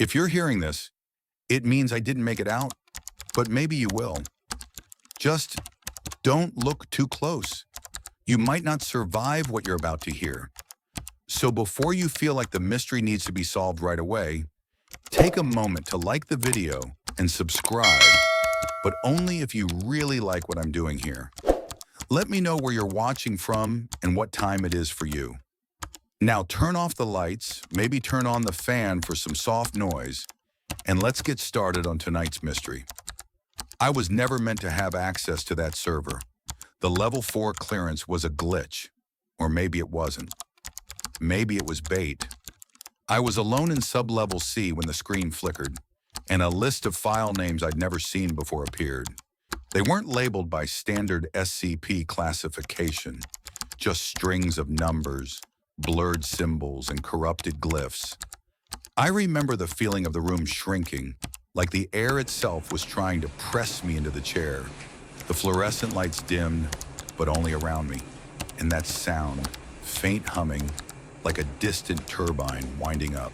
If you're hearing this, it means I didn't make it out, but maybe you will. Just don't look too close. You might not survive what you're about to hear. So before you feel like the mystery needs to be solved right away, take a moment to like the video and subscribe, but only if you really like what I'm doing here. Let me know where you're watching from and what time it is for you. Now turn off the lights, maybe turn on the fan for some soft noise, and let's get started on tonight's mystery. I was never meant to have access to that server. The level 4 clearance was a glitch, or maybe it wasn't. Maybe it was bait. I was alone in sub-level C when the screen flickered, and a list of file names I'd never seen before appeared. They weren't labeled by standard SCP classification, just strings of numbers, blurred symbols, and corrupted glyphs. I remember the feeling of the room shrinking, like the air itself was trying to press me into the chair. The fluorescent lights dimmed, but only around me, and that sound, faint humming, like a distant turbine winding up.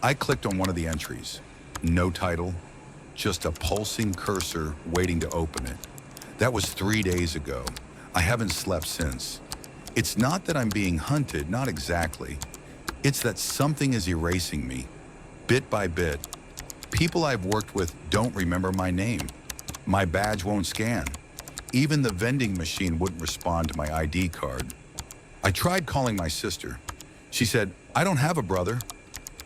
I clicked on one of the entries. No title, just a pulsing cursor waiting to open it. That was 3 days ago. I haven't slept since. It's not that I'm being hunted, not exactly. It's that something is erasing me, bit by bit. People I've worked with don't remember my name. My badge won't scan. Even the vending machine wouldn't respond to my ID card. I tried calling my sister. She said, "I don't have a brother."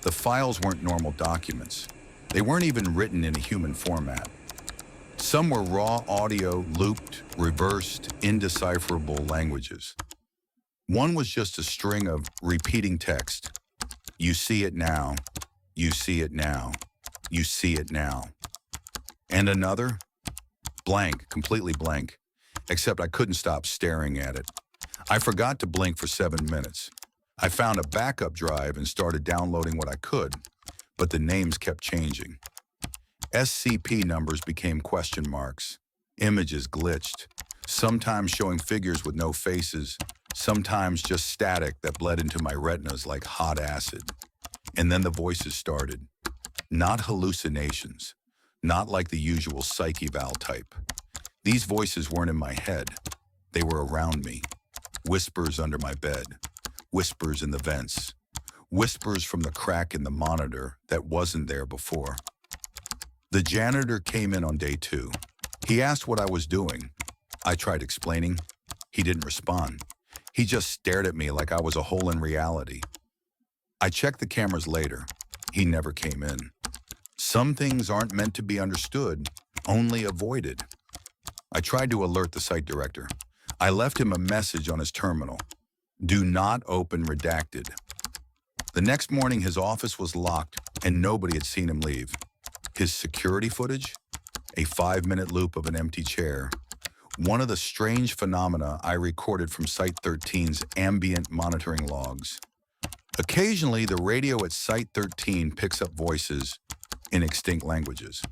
The files weren't normal documents. They weren't even written in a human format. Some were raw audio, looped, reversed, indecipherable languages. One was just a string of repeating text. You see it now. You see it now. You see it now. And another? Blank, completely blank, except I couldn't stop staring at it. I forgot to blink for 7 minutes. I found a backup drive and started downloading what I could, but the names kept changing. SCP numbers became question marks. Images glitched, sometimes showing figures with no faces, sometimes just static that bled into my retinas like hot acid. And then the voices started. Not hallucinations, not like the usual psych eval type. These voices weren't in my head. They were around me. Whispers under my bed. Whispers in the vents. Whispers from the crack in the monitor that wasn't there before. The janitor came in on day 2. He asked what I was doing. I tried explaining. He didn't respond. He just stared at me like I was a hole in reality. I checked the cameras later. He never came in. Some things aren't meant to be understood, only avoided. I tried to alert the site director. I left him a message on his terminal. Do not open redacted. The next morning, his office was locked and nobody had seen him leave. His security footage? A 5-minute loop of an empty chair. One of the strange phenomena I recorded from Site 13's ambient monitoring logs. Occasionally, the radio at Site 13 picks up voices in extinct languages.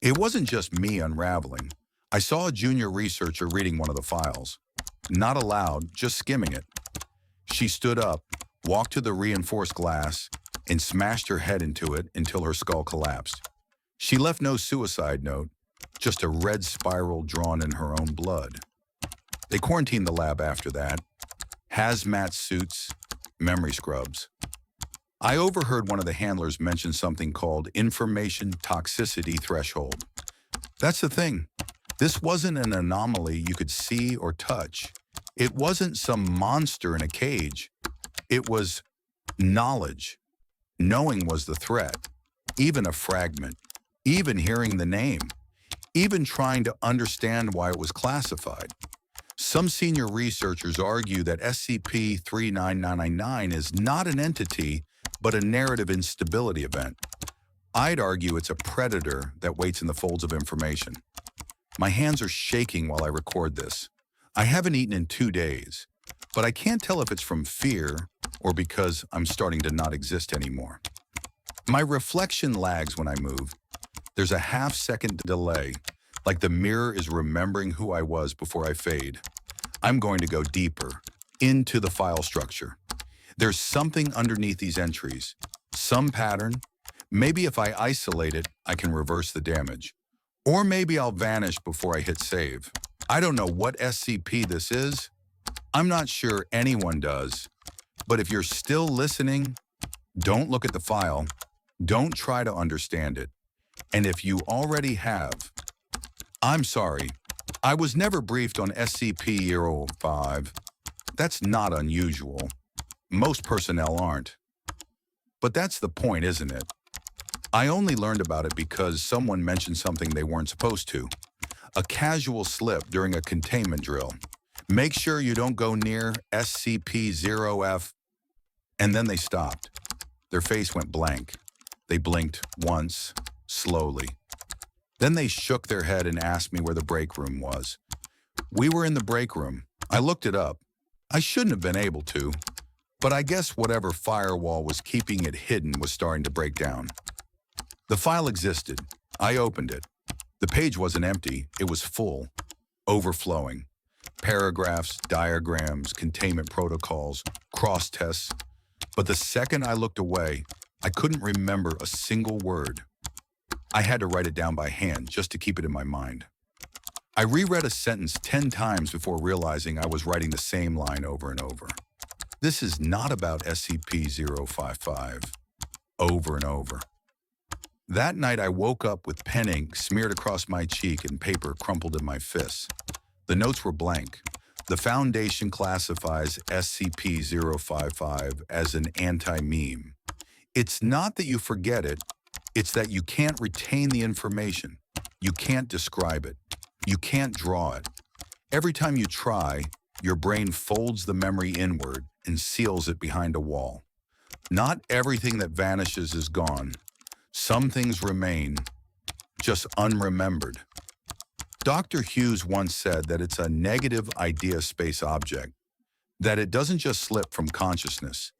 It wasn't just me unraveling. I saw a junior researcher reading one of the files. Not aloud, just skimming it. She stood up, walked to the reinforced glass, and smashed her head into it until her skull collapsed. She left no suicide note, just a red spiral drawn in her own blood. They quarantined the lab after that. Hazmat suits, memory scrubs. I overheard one of the handlers mention something called information toxicity threshold. That's the thing. This wasn't an anomaly you could see or touch. It wasn't some monster in a cage. It was knowledge. Knowing was the threat. Even a fragment. Even hearing the name. Even trying to understand why it was classified. Some senior researchers argue that SCP-39999 is not an entity, but a narrative instability event. I'd argue it's a predator that waits in the folds of information. My hands are shaking while I record this. I haven't eaten in 2 days, but I can't tell if it's from fear or because I'm starting to not exist anymore. My reflection lags when I move. There's a half-second delay, like the mirror is remembering who I was before I fade. I'm going to go deeper, into the file structure. There's something underneath these entries, some pattern, Maybe if I isolate it, I can reverse the damage. Or maybe I'll vanish before I hit save. I don't know what SCP this is. I'm not sure anyone does. But if you're still listening, don't look at the file. Don't try to understand it. And if you already have, I'm sorry. I was never briefed on SCP-055. That's not unusual. Most personnel aren't. But that's the point, isn't it? I only learned about it because someone mentioned something they weren't supposed to. A casual slip during a containment drill. Make sure you don't go near SCP-0F. And then they stopped. Their face went blank. They blinked once, slowly. Then they shook their head and asked me where the break room was. We were in the break room. I looked it up. I shouldn't have been able to, but I guess whatever firewall was keeping it hidden was starting to break down. The file existed. I opened it. The page wasn't empty. It was full, overflowing. Paragraphs, diagrams, containment protocols, cross-tests. But the second I looked away, I couldn't remember a single word. I had to write it down by hand just to keep it in my mind. I reread a sentence 10 times before realizing I was writing the same line over and over. This is not about SCP-055. Over and over. That night I woke up with pen ink smeared across my cheek and paper crumpled in my fists. The notes were blank. The Foundation classifies SCP-055 as an anti-meme. It's not that you forget it, it's that you can't retain the information. You can't describe it. You can't draw it. Every time you try, your brain folds the memory inward and seals it behind a wall. Not everything that vanishes is gone. Some things remain, just unremembered. Dr. Hughes once said that it's a negative idea space object, that it doesn't just slip from consciousness.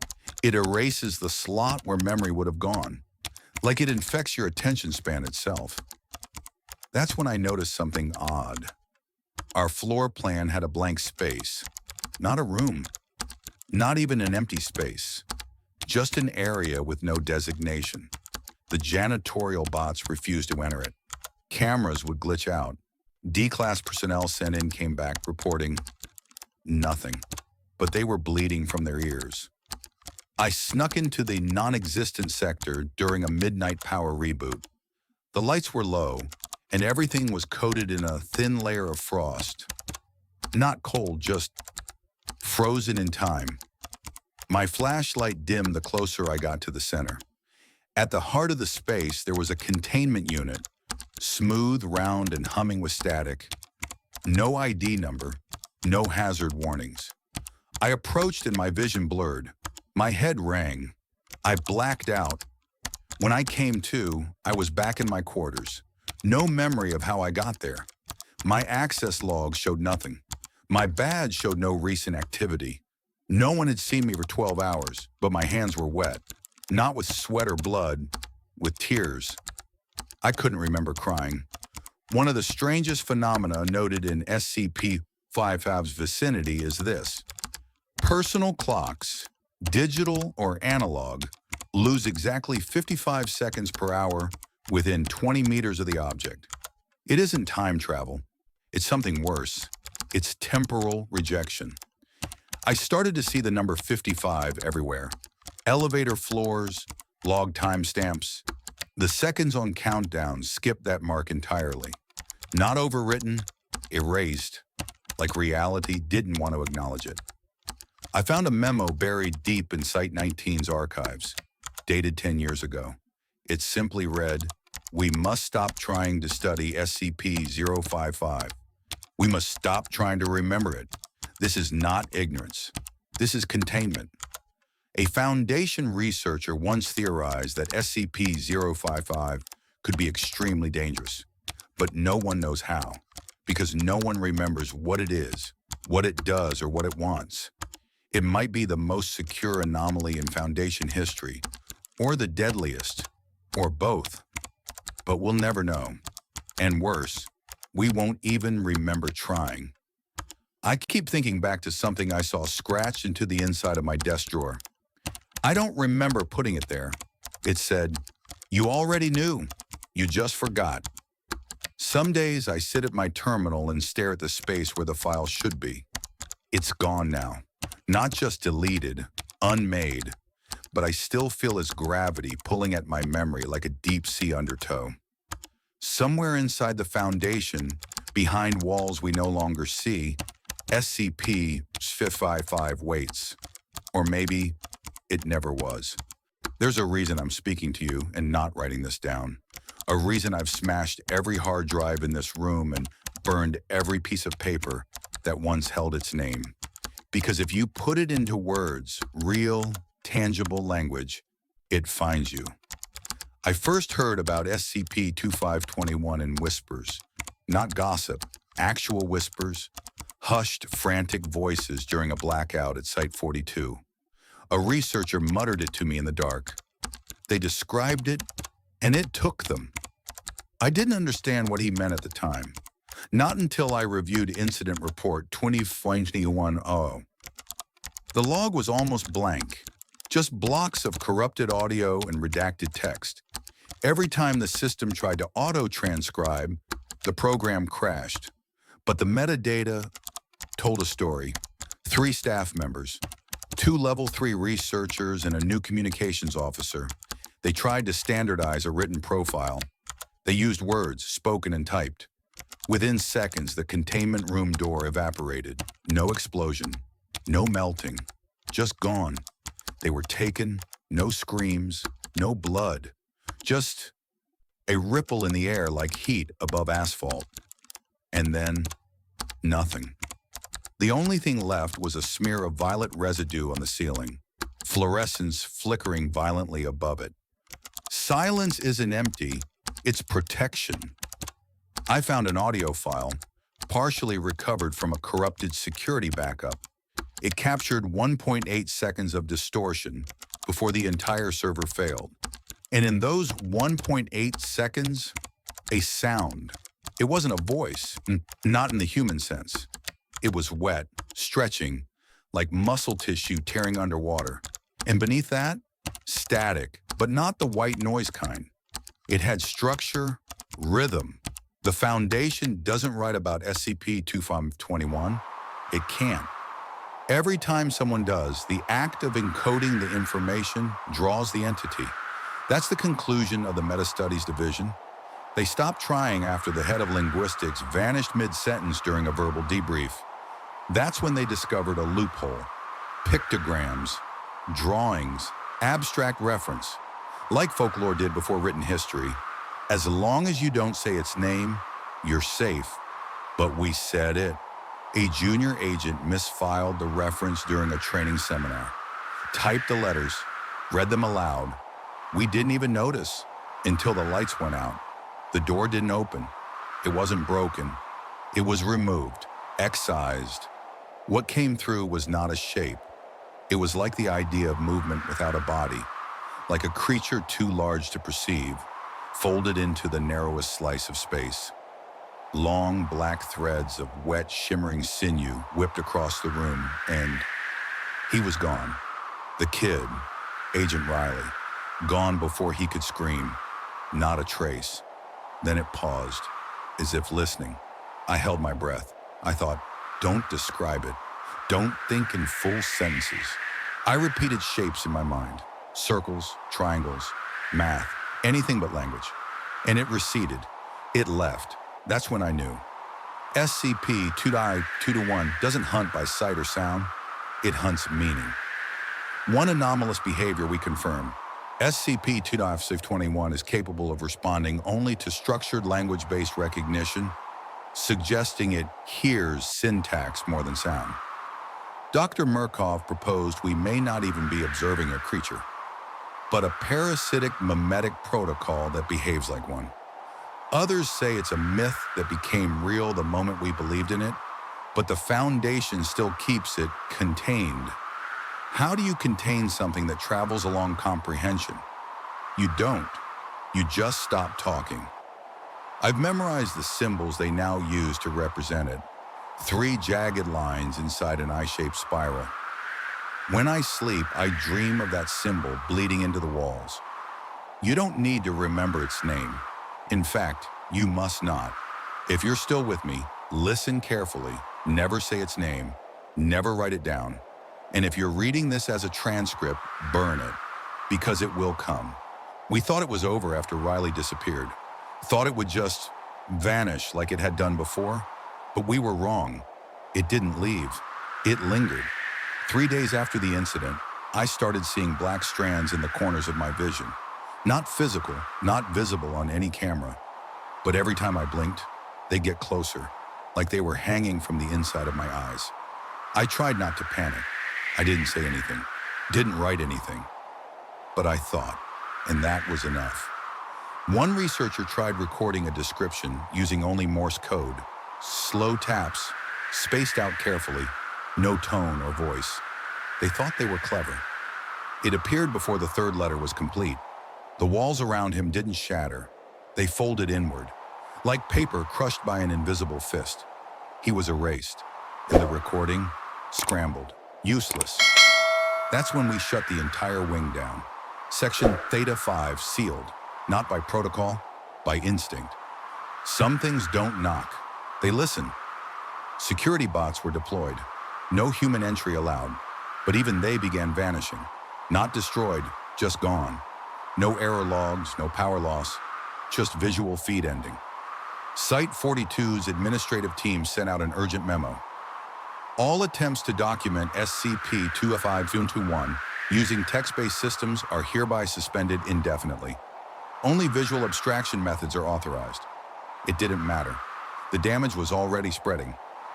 It erases the slot where memory would have gone, like it infects your attention span itself. That's when I noticed something odd. Our floor plan had a blank space, not a room, not even an empty space, just an area with no designation. The janitorial bots refused to enter it. Cameras would glitch out. D-class personnel sent in came back reporting nothing, but they were bleeding from their ears. I snuck into the non-existent sector during a midnight power reboot. The lights were low, and everything was coated in a thin layer of frost. Not cold, just frozen in time. My flashlight dimmed the closer I got to the center. At the heart of the space, there was a containment unit, smooth, round, and humming with static. No ID number, no hazard warnings. I approached and my vision blurred. My head rang. I blacked out. When I came to, I was back in my quarters. No memory of how I got there. My access logs showed nothing. My badge showed no recent activity. No one had seen me for 12 hours, but my hands were wet. Not with sweat or blood, with tears. I couldn't remember crying. One of the strangest phenomena noted in SCP-55's vicinity is this. Personal clocks, digital or analog, lose exactly 55 seconds per hour within 20 meters of the object. It isn't time travel. It's something worse. It's temporal rejection. I started to see the number 55 everywhere. Elevator floors, log timestamps. The seconds on countdown skipped that mark entirely. Not overwritten, erased, like reality didn't want to acknowledge it. I found a memo buried deep in Site 19's archives, dated 10 years ago. It simply read, "We must stop trying to study SCP-055. We must stop trying to remember it. This is not ignorance. This is containment." A Foundation researcher once theorized that SCP-055 could be extremely dangerous, but no one knows how, because no one remembers what it is, what it does, or what it wants. It might be the most secure anomaly in Foundation history, or the deadliest, or both, but we'll never know. And worse, we won't even remember trying. I keep thinking back to something I saw scratched into the inside of my desk drawer. I don't remember putting it there. It said, "You already knew. You just forgot." Some days I sit at my terminal and stare at the space where the file should be. It's gone now. Not just deleted, unmade, but I still feel its gravity pulling at my memory like a deep-sea undertow. Somewhere inside the foundation, behind walls we no longer see, SCP-055 waits. Or maybe it never was. There's a reason I'm speaking to you and not writing this down. A reason I've smashed every hard drive in this room and burned every piece of paper that once held its name. Because if you put it into words, real, tangible language, it finds you. I first heard about SCP-2521 in whispers, not gossip, actual whispers, hushed, frantic voices during a blackout at Site 42. A researcher muttered it to me in the dark. They described it, and it took them. I didn't understand what he meant at the time. Not until I reviewed Incident Report 2021-0. The log was almost blank, just blocks of corrupted audio and redacted text. Every time the system tried to auto-transcribe, the program crashed. But the metadata told a story. 3 staff members, 2 Level 3 researchers, and a new communications officer. They tried to standardize a written profile. They used words, spoken and typed. Within seconds, the containment room door evaporated. No explosion, no melting, just gone. They were taken, no screams, no blood, just a ripple in the air like heat above asphalt. And then, nothing. The only thing left was a smear of violet residue on the ceiling, fluorescence flickering violently above it. Silence isn't empty, it's protection. I found an audio file, partially recovered from a corrupted security backup. It captured 1.8 seconds of distortion before the entire server failed. And in those 1.8 seconds, a sound. It wasn't a voice, not in the human sense. It was wet, stretching, like muscle tissue tearing underwater. And beneath that, static, but not the white noise kind. It had structure, rhythm. The Foundation doesn't write about SCP-2521. It can't. Every time someone does, the act of encoding the information draws the entity. That's the conclusion of the Meta-Studies Division. They stopped trying after the head of linguistics vanished mid-sentence during a verbal debrief. That's when they discovered a loophole. Pictograms, drawings, abstract reference. Like folklore did before written history, as long as you don't say its name, you're safe. But we said it. A junior agent misfiled the reference during a training seminar, typed the letters, read them aloud. We didn't even notice until the lights went out. The door didn't open. It wasn't broken. It was removed, excised. What came through was not a shape. It was like the idea of movement without a body, like a creature too large to perceive, folded into the narrowest slice of space. Long black threads of wet, shimmering sinew whipped across the room, and he was gone. The kid, Agent Riley, gone before he could scream. Not a trace. Then it paused, as if listening. I held my breath. I thought, don't describe it. Don't think in full sentences. I repeated shapes in my mind. Circles, triangles, math, anything but language. And it receded. It left. That's when I knew. SCP-221 doesn't hunt by sight or sound. It hunts meaning. One anomalous behavior we confirm. SCP-2521 is capable of responding only to structured language-based recognition, suggesting it hears syntax more than sound. Dr. Murkoff proposed we may not even be observing a creature, but a parasitic mimetic protocol that behaves like one. Others say it's a myth that became real the moment we believed in it, but the Foundation still keeps it contained. How do you contain something that travels along comprehension? You don't. You just stop talking. I've memorized the symbols they now use to represent it. 3 jagged lines inside an eye-shaped spiral. When I sleep, I dream of that symbol bleeding into the walls. You don't need to remember its name. In fact, you must not. If you're still with me, listen carefully. Never say its name. Never write it down. And if you're reading this as a transcript, burn it, because it will come. We thought it was over after Riley disappeared. Thought it would just vanish like it had done before. But we were wrong. It didn't leave. It lingered. 3 days after the incident, I started seeing black strands in the corners of my vision. Not physical, not visible on any camera. But every time I blinked, they'd get closer, like they were hanging from the inside of my eyes. I tried not to panic. I didn't say anything, didn't write anything. But I thought, and that was enough. One researcher tried recording a description using only Morse code, slow taps, spaced out carefully, no tone or voice. They thought they were clever. It appeared before the third letter was complete. The walls around him didn't shatter. They folded inward, like paper crushed by an invisible fist. He was erased, and the recording scrambled, useless. That's when we shut the entire wing down. Section Theta 5 sealed, not by protocol, by instinct. Some things don't knock, they listen. Security bots were deployed. No human entry allowed, but even they began vanishing. Not destroyed, just gone. No error logs, no power loss, just visual feed ending. Site 42's administrative team sent out an urgent memo. All attempts to document SCP-05521 using text-based systems are hereby suspended indefinitely. Only visual abstraction methods are authorized. It didn't matter. The damage was already spreading.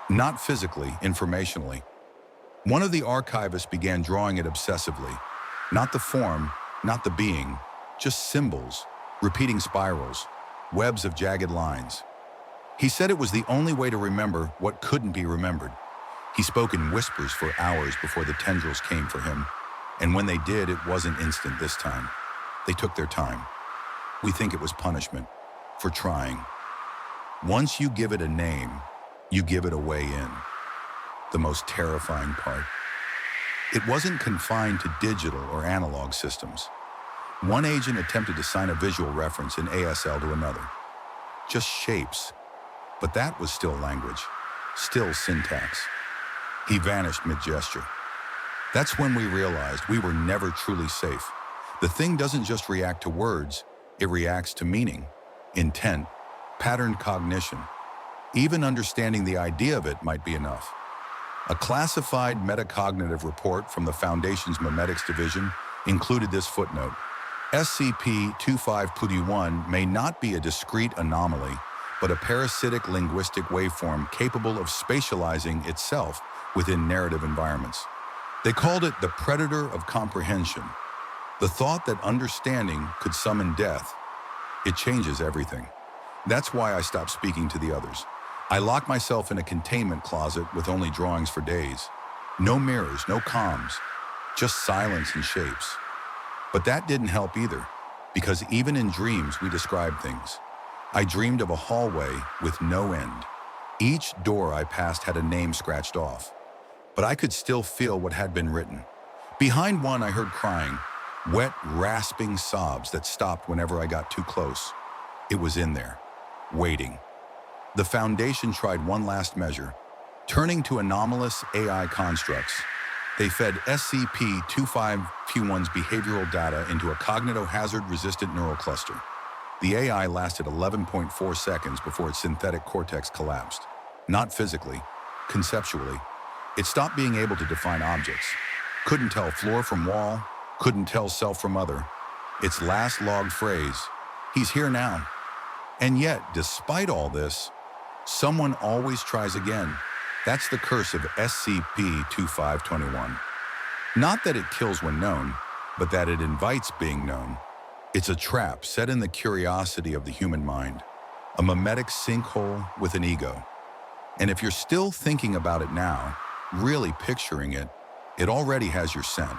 Not physically, informationally. One of the archivists began drawing it obsessively. Not the form, not the being, just symbols, repeating spirals, webs of jagged lines. He said it was the only way to remember what couldn't be remembered. He spoke in whispers for hours before the tendrils came for him, and when they did, it wasn't instant this time. They took their time. We think it was punishment for trying. Once you give it a name, you give it a way in. The most terrifying part. It wasn't confined to digital or analog systems. One agent attempted to sign a visual reference in ASL to another. Just shapes. But that was still language, still syntax. He vanished mid-gesture. That's when we realized we were never truly safe. The thing doesn't just react to words, it reacts to meaning, intent, patterned cognition. Even understanding the idea of it might be enough. A classified metacognitive report from the Foundation's Memetics Division included this footnote. SCP-2521 may not be a discrete anomaly, but a parasitic linguistic waveform capable of spatializing itself within narrative environments. They called it the predator of comprehension. The thought that understanding could summon death, it changes everything. That's why I stopped speaking to the others. I locked myself in a containment closet with only drawings for days. No mirrors, no comms, just silence and shapes. But that didn't help either, because even in dreams we described things. I dreamed of a hallway with no end. Each door I passed had a name scratched off, but I could still feel what had been written. Behind one I heard crying, wet, rasping sobs that stopped whenever I got too close. It was in there, waiting. The Foundation tried one last measure, turning to anomalous AI constructs. They fed SCP-2521's behavioral data into a cognitohazard-resistant neural cluster. The AI lasted 11.4 seconds before its synthetic cortex collapsed. Not physically, conceptually. It stopped being able to define objects. Couldn't tell floor from wall, couldn't tell self from other. Its last logged phrase, "He's here now." And yet, despite all this, someone always tries again. That's the curse of SCP-2521. Not that it kills when known, but that it invites being known. It's a trap set in the curiosity of the human mind, a memetic sinkhole with an ego. And if you're still thinking about it now, really picturing it, it already has your scent.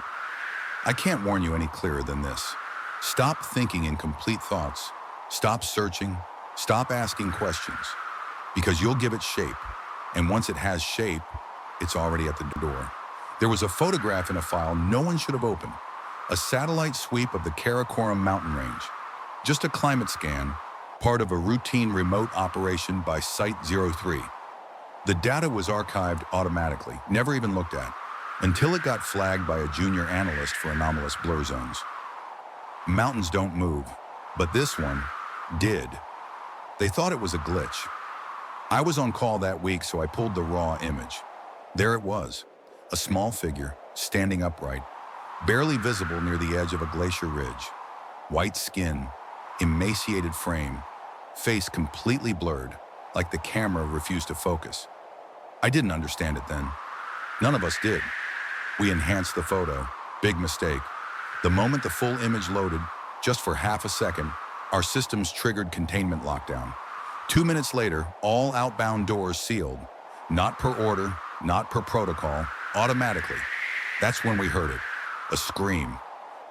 I can't warn you any clearer than this. Stop thinking incomplete thoughts. Stop searching. Stop asking questions. Because you'll give it shape. And once it has shape, it's already at the door. There was a photograph in a file no one should have opened. A satellite sweep of the Karakoram mountain range. Just a climate scan, part of a routine remote operation by Site-03. The data was archived automatically, never even looked at, until it got flagged by a junior analyst for anomalous blur zones. Mountains don't move, but this one did. They thought it was a glitch. I was on call that week, so I pulled the raw image. There it was, a small figure, standing upright, barely visible near the edge of a glacier ridge. White skin, emaciated frame, face completely blurred, like the camera refused to focus. I didn't understand it then. None of us did. We enhanced the photo. Big mistake. The moment the full image loaded, just for half a second, our systems triggered containment lockdown. 2 minutes later, all outbound doors sealed. Not per order, not per protocol, automatically. That's when we heard it. A scream.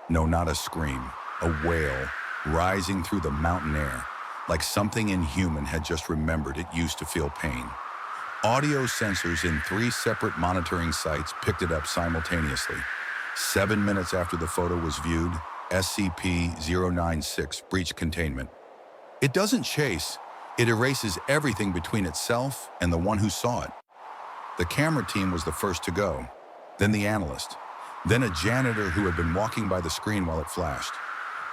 No, not a scream. A wail, rising through the mountain air, like something inhuman had just remembered it used to feel pain. Audio sensors in 3 separate monitoring sites picked it up simultaneously. 7 minutes after the photo was viewed, SCP-056 breached containment. It doesn't chase, it erases everything between itself and the one who saw it. The camera team was the first to go, then the analyst, then a janitor who had been walking by the screen while it flashed.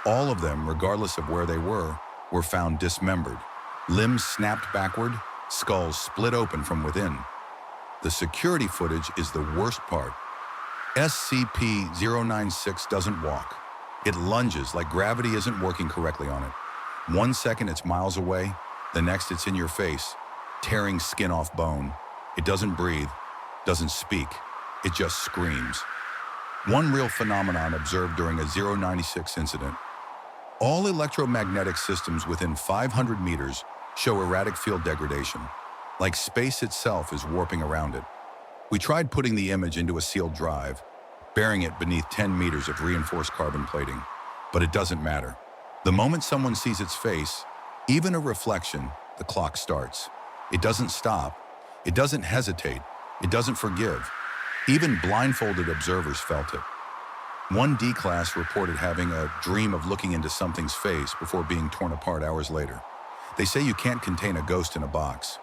All of them, regardless of where they were found dismembered, limbs snapped backward, skulls split open from within. The security footage is the worst part. SCP-096 doesn't walk. It lunges like gravity isn't working correctly on it. 1 second it's miles away, the next it's in your face, tearing skin off bone. It doesn't breathe, doesn't speak, it just screams. One real phenomenon observed during a 096 incident. All electromagnetic systems within 500 meters show erratic field degradation, like space itself is warping around it. We tried putting the image into a sealed drive, burying it beneath 10 meters of reinforced carbon plating, but it doesn't matter. The moment someone sees its face, even a reflection, the clock starts. It doesn't stop, it doesn't hesitate, it doesn't forgive. Even blindfolded observers felt it. One D-class reported having a dream of looking into something's face before being torn apart hours later. They say you can't contain a ghost in a box.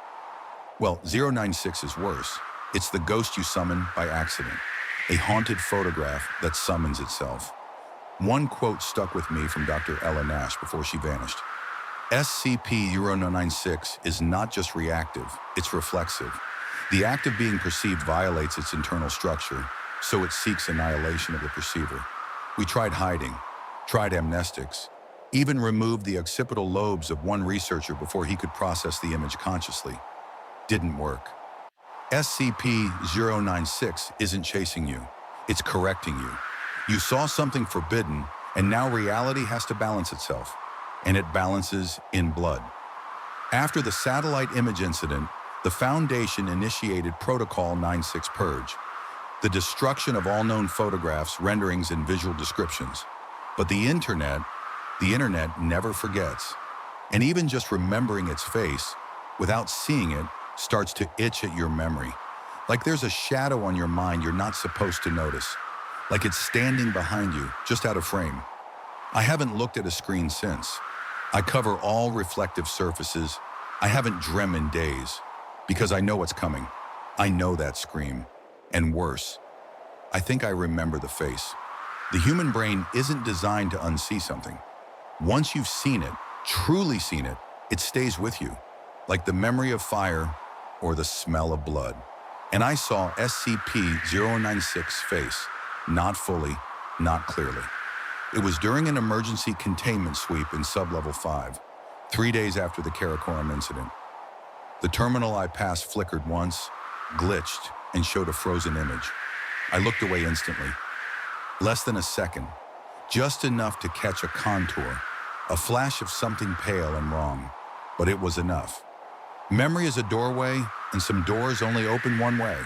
Well, 096 is worse. It's the ghost you summon by accident, a haunted photograph that summons itself. One quote stuck with me from Dr. Ella Nash before she vanished. SCP-096 is not just reactive, it's reflexive. The act of being perceived violates its internal structure, so it seeks annihilation of the perceiver. We tried hiding, tried amnestics, even removed the occipital lobes of one researcher before he could process the image consciously. Didn't work. SCP-096 isn't chasing you, it's correcting you. You saw something forbidden, and now reality has to balance itself, and it balances in blood. After the satellite image incident, the Foundation initiated Protocol 96 Purge, the destruction of all known photographs, renderings, and visual descriptions. But the internet never forgets. And even just remembering its face, without seeing it, starts to itch at your memory. Like there's a shadow on your mind you're not supposed to notice. Like it's standing behind you, just out of frame. I haven't looked at a screen since. I cover all reflective surfaces. I haven't dreamt in days, because I know what's coming. I know that scream. And worse, I think I remember the face. The human brain isn't designed to unsee something. Once you've seen it, truly seen it, it stays with you, like the memory of fire or the smell of blood. And I saw SCP-096 face, not fully, not clearly. It was during an emergency containment sweep in Sublevel 5, 3 days after the Karakoram incident. The terminal I passed flickered once, glitched, and showed a frozen image. I looked away instantly. Less than a second, just enough to catch a contour, a flash of something pale and wrong, but it was enough. Memory is a doorway, and some doors only open one way.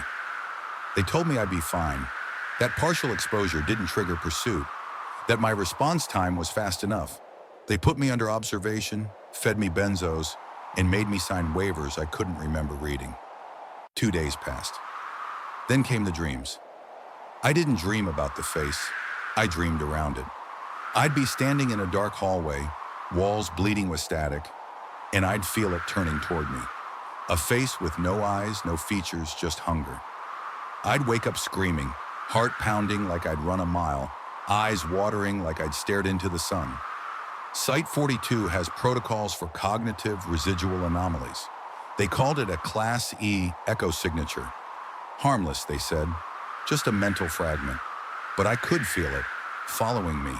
They told me I'd be fine, that partial exposure didn't trigger pursuit, that my response time was fast enough. They put me under observation, fed me benzos, and made me sign waivers I couldn't remember reading. 2 days passed. Then came the dreams. I didn't dream about the face. I dreamed around it. I'd be standing in a dark hallway, walls bleeding with static, and I'd feel it turning toward me. A face with no eyes, no features, just hunger. I'd wake up screaming, heart pounding like I'd run a mile, eyes watering like I'd stared into the sun. Site-42 has protocols for cognitive residual anomalies. They called it a Class E echo signature. Harmless, they said, just a mental fragment. But I could feel it, following me.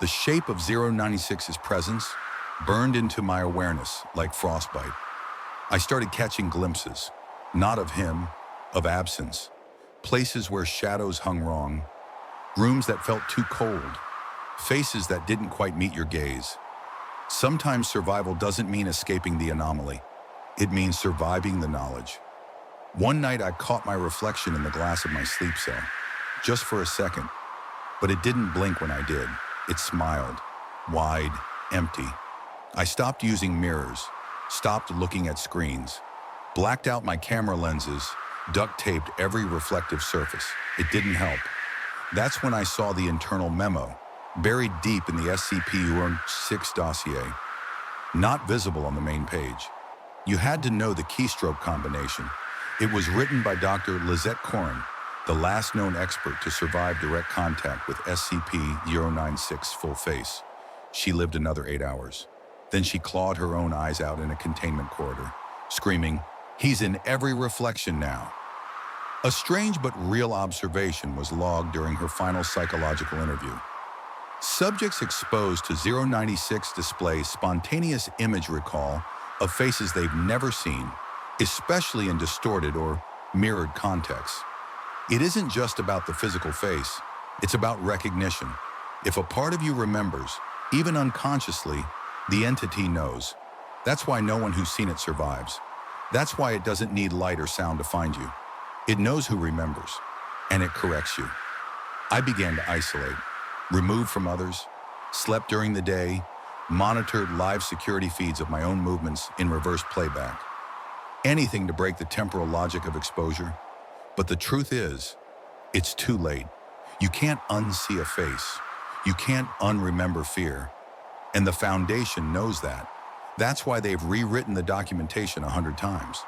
The shape of 096's presence burned into my awareness like frostbite. I started catching glimpses, not of him, of absence. Places where shadows hung wrong, rooms that felt too cold, faces that didn't quite meet your gaze. Sometimes survival doesn't mean escaping the anomaly. It means surviving the knowledge. One night I caught my reflection in the glass of my sleep cell, just for a second, but it didn't blink when I did. It smiled, wide, empty. I stopped using mirrors, stopped looking at screens, blacked out my camera lenses, duct taped every reflective surface. It didn't help. That's when I saw the internal memo, buried deep in the SCP-056 dossier, not visible on the main page. You had to know the keystroke combination. It was written by Dr. Lizette Corin, the last known expert to survive direct contact with SCP-096 full face. She lived another 8 hours. Then she clawed her own eyes out in a containment corridor, screaming, "He's in every reflection now." A strange but real observation was logged during her final psychological interview. Subjects exposed to 096 display spontaneous image recall of faces they've never seen, especially in distorted or mirrored contexts. It isn't just about the physical face, it's about recognition. If a part of you remembers, even unconsciously, the entity knows. That's why no one who's seen it survives. That's why it doesn't need light or sound to find you. It knows who remembers, and it corrects you. I began to isolate, removed from others, slept during the day, monitored live security feeds of my own movements in reverse playback. Anything to break the temporal logic of exposure. But the truth is, it's too late. You can't unsee a face. You can't unremember fear. And the Foundation knows that. That's why they've rewritten the documentation 100 times.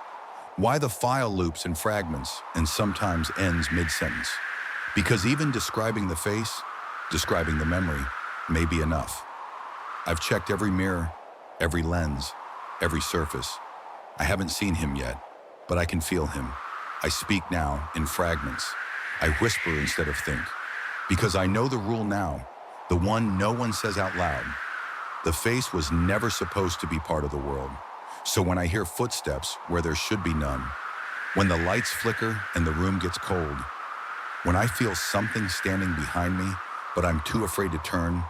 Why the file loops in fragments and sometimes ends mid-sentence. Because even describing the face, describing the memory, may be enough. I've checked every mirror, every lens, every surface. I haven't seen him yet, but I can feel him. I speak now in fragments. I whisper instead of think. Because I know the rule now, the one no one says out loud. The face was never supposed to be part of the world. So when I hear footsteps where there should be none, when the lights flicker and the room gets cold, when I feel something standing behind me, but I'm too afraid to turn,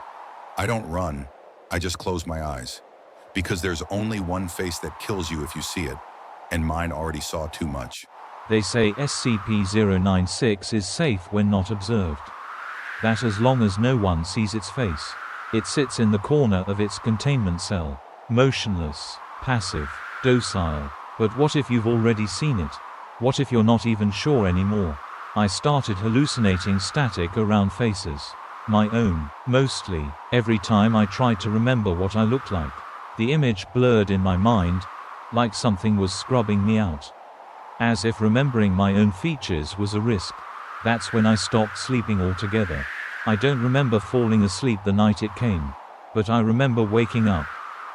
I don't run, I just close my eyes. Because there's only one face that kills you if you see it, and mine already saw too much. They say SCP-096 is safe when not observed. That as long as no one sees its face. It sits in the corner of its containment cell, motionless, passive, docile. But what if you've already seen it? What if you're not even sure anymore? I started hallucinating static around faces. My own, mostly. Every time I tried to remember what I looked like, the image blurred in my mind, like something was scrubbing me out. As if remembering my own features was a risk. That's when I stopped sleeping altogether. I don't remember falling asleep the night it came. But I remember waking up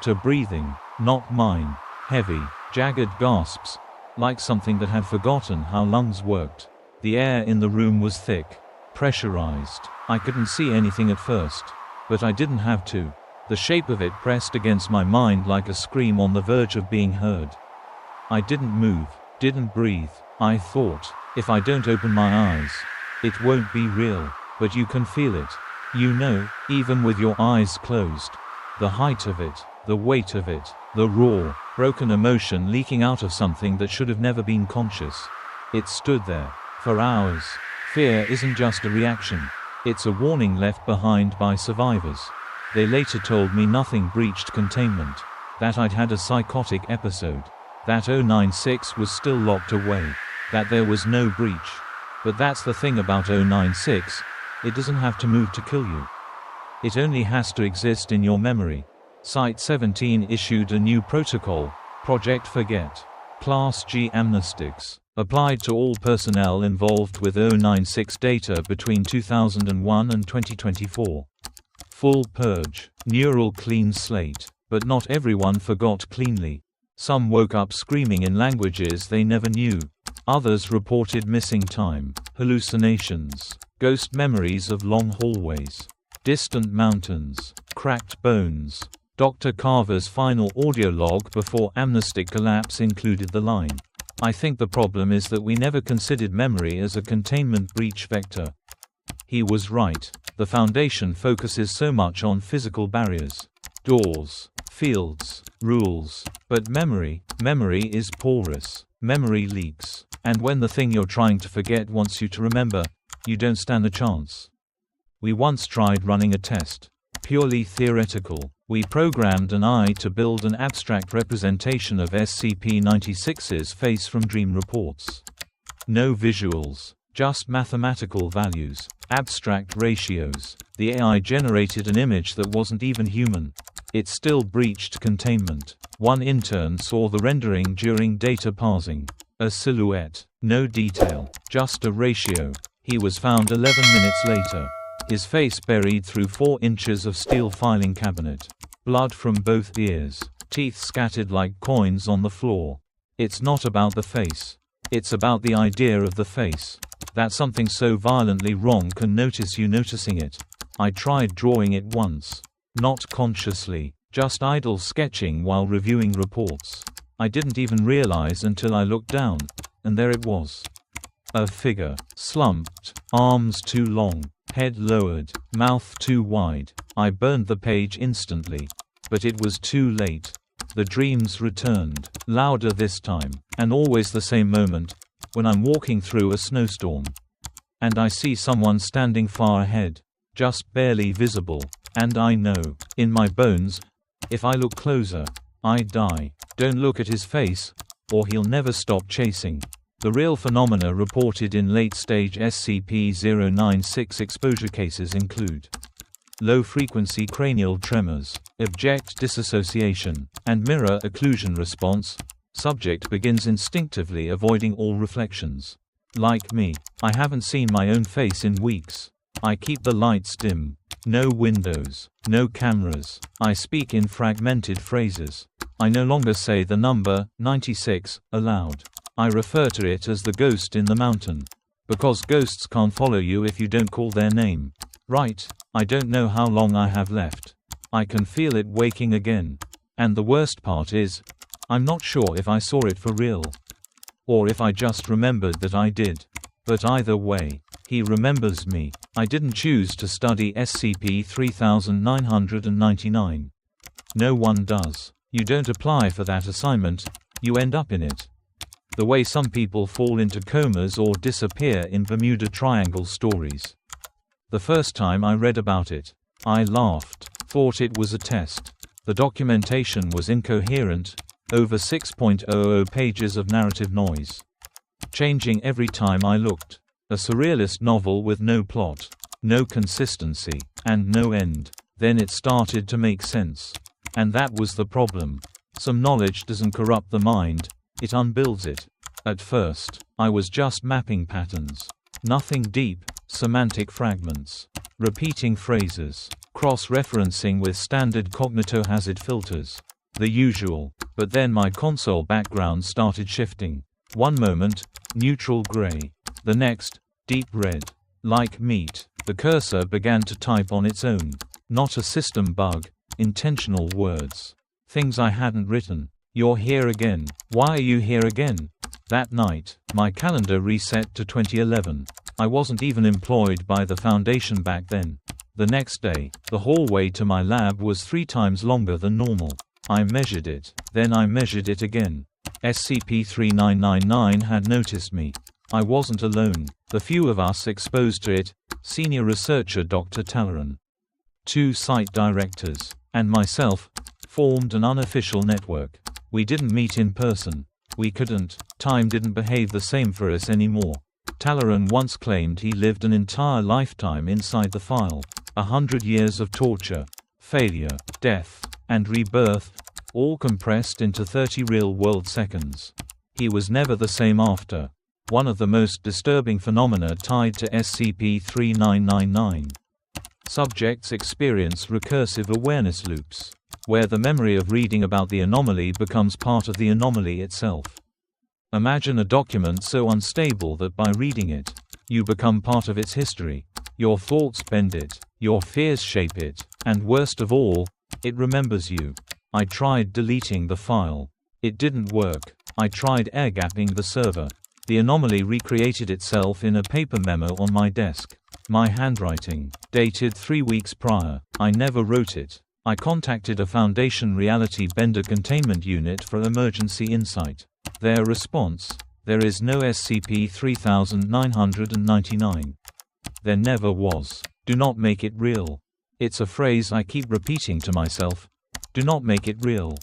to breathing, not mine, heavy, jagged gasps, like something that had forgotten how lungs worked. The air in the room was thick, pressurized. I couldn't see anything at first, but I didn't have to. The shape of it pressed against my mind like a scream on the verge of being heard. I didn't move, didn't breathe. I thought, if I don't open my eyes, it won't be real. But you can feel it. You know, even with your eyes closed. The height of it, the weight of it, the raw, broken emotion leaking out of something that should have never been conscious. It stood there, for hours. Fear isn't just a reaction. It's a warning left behind by survivors. They later told me nothing breached containment. That I'd had a psychotic episode. That 096 was still locked away. That there was no breach. But that's the thing about 096. It doesn't have to move to kill you. It only has to exist in your memory. Site 17 issued a new protocol, Project Forget. Class G amnestics, applied to all personnel involved with 096 data between 2001 and 2024. Full purge, neural clean slate. But not everyone forgot cleanly. Some woke up screaming in languages they never knew. Others reported missing time, hallucinations, ghost memories of long hallways, distant mountains, cracked bones. Dr. Carver's final audio log before amnestic collapse included the line, "I think the problem is that we never considered memory as a containment breach vector." He was right. The Foundation focuses so much on physical barriers, doors, fields, rules. But memory is porous. Memory leaks. And when the thing you're trying to forget wants you to remember, you don't stand a chance. We once tried running a test. Purely theoretical. We programmed an eye to build an abstract representation of SCP-96's face from dream reports. No visuals, just mathematical values, abstract ratios. The AI generated an image that wasn't even human. It still breached containment. One intern saw the rendering during data parsing. A silhouette, no detail, just a ratio. He was found 11 minutes later. His face buried through 4 inches of steel filing cabinet. Blood from both ears. Teeth scattered like coins on the floor. It's not about the face. It's about the idea of the face. That something so violently wrong can notice you noticing it. I tried drawing it once. Not consciously. Just idle sketching while reviewing reports. I didn't even realize until I looked down. And there it was. A figure. Slumped. Arms too long. Head lowered, mouth too wide. I burned the page instantly. But it was too late. The dreams returned, louder this time, and always the same moment, when I'm walking through a snowstorm. And I see someone standing far ahead, just barely visible, and I know, in my bones, if I look closer, I die. Don't look at his face, or he'll never stop chasing. The real phenomena reported in late-stage SCP-096 exposure cases include low-frequency cranial tremors, abject disassociation, and mirror occlusion response. Subject begins instinctively avoiding all reflections. Like me, I haven't seen my own face in weeks. I keep the lights dim. No windows, no cameras. I speak in fragmented phrases. I no longer say the number 96 aloud. I refer to it as the ghost in the mountain. Because ghosts can't follow you if you don't call their name. Right, I don't know how long I have left. I can feel it waking again. And the worst part is, I'm not sure if I saw it for real. Or if I just remembered that I did. But either way, he remembers me. I didn't choose to study SCP-3999. No one does. You don't apply for that assignment, you end up in it. The way some people fall into comas or disappear in Bermuda Triangle stories. The first time I read about it, I laughed, thought it was a test. The documentation was incoherent, over 6.00 pages of narrative noise. Changing every time I looked. A surrealist novel with no plot, no consistency, and no end. Then it started to make sense. And that was the problem. Some knowledge doesn't corrupt the mind. It unbuilds it. At first, I was just mapping patterns. Nothing deep, semantic fragments. Repeating phrases. Cross-referencing with standard cognitohazard filters. The usual. But then my console background started shifting. One moment, neutral gray. The next, deep red. Like meat. The cursor began to type on its own. Not a system bug. Intentional words. Things I hadn't written. You're here again. Why are you here again? That night, my calendar reset to 2011. I wasn't even employed by the Foundation back then. The next day, the hallway to my lab was 3 times longer than normal. I measured it. Then I measured it again. SCP-3999 had noticed me. I wasn't alone. The few of us exposed to it, senior researcher Dr. Talleran, 2 site directors, and myself, formed an unofficial network. We didn't meet in person. We couldn't. Time didn't behave the same for us anymore. Talleyrand once claimed he lived an entire lifetime inside the file. 100 years of torture, failure, death, and rebirth, all compressed into 30 real-world seconds. He was never the same after. One of the most disturbing phenomena tied to SCP-3999. Subjects experience recursive awareness loops, where the memory of reading about the anomaly becomes part of the anomaly itself. Imagine a document so unstable that by reading it, you become part of its history. Your thoughts bend it, your fears shape it, and worst of all, it remembers you. I tried deleting the file. It didn't work. I tried air-gapping the server. The anomaly recreated itself in a paper memo on my desk. My handwriting, dated 3 weeks prior. I never wrote it. I contacted a Foundation Reality Bender Containment Unit for emergency insight. Their response: there is no SCP-3999. There never was. Do not make it real. It's a phrase I keep repeating to myself. Do not make it real.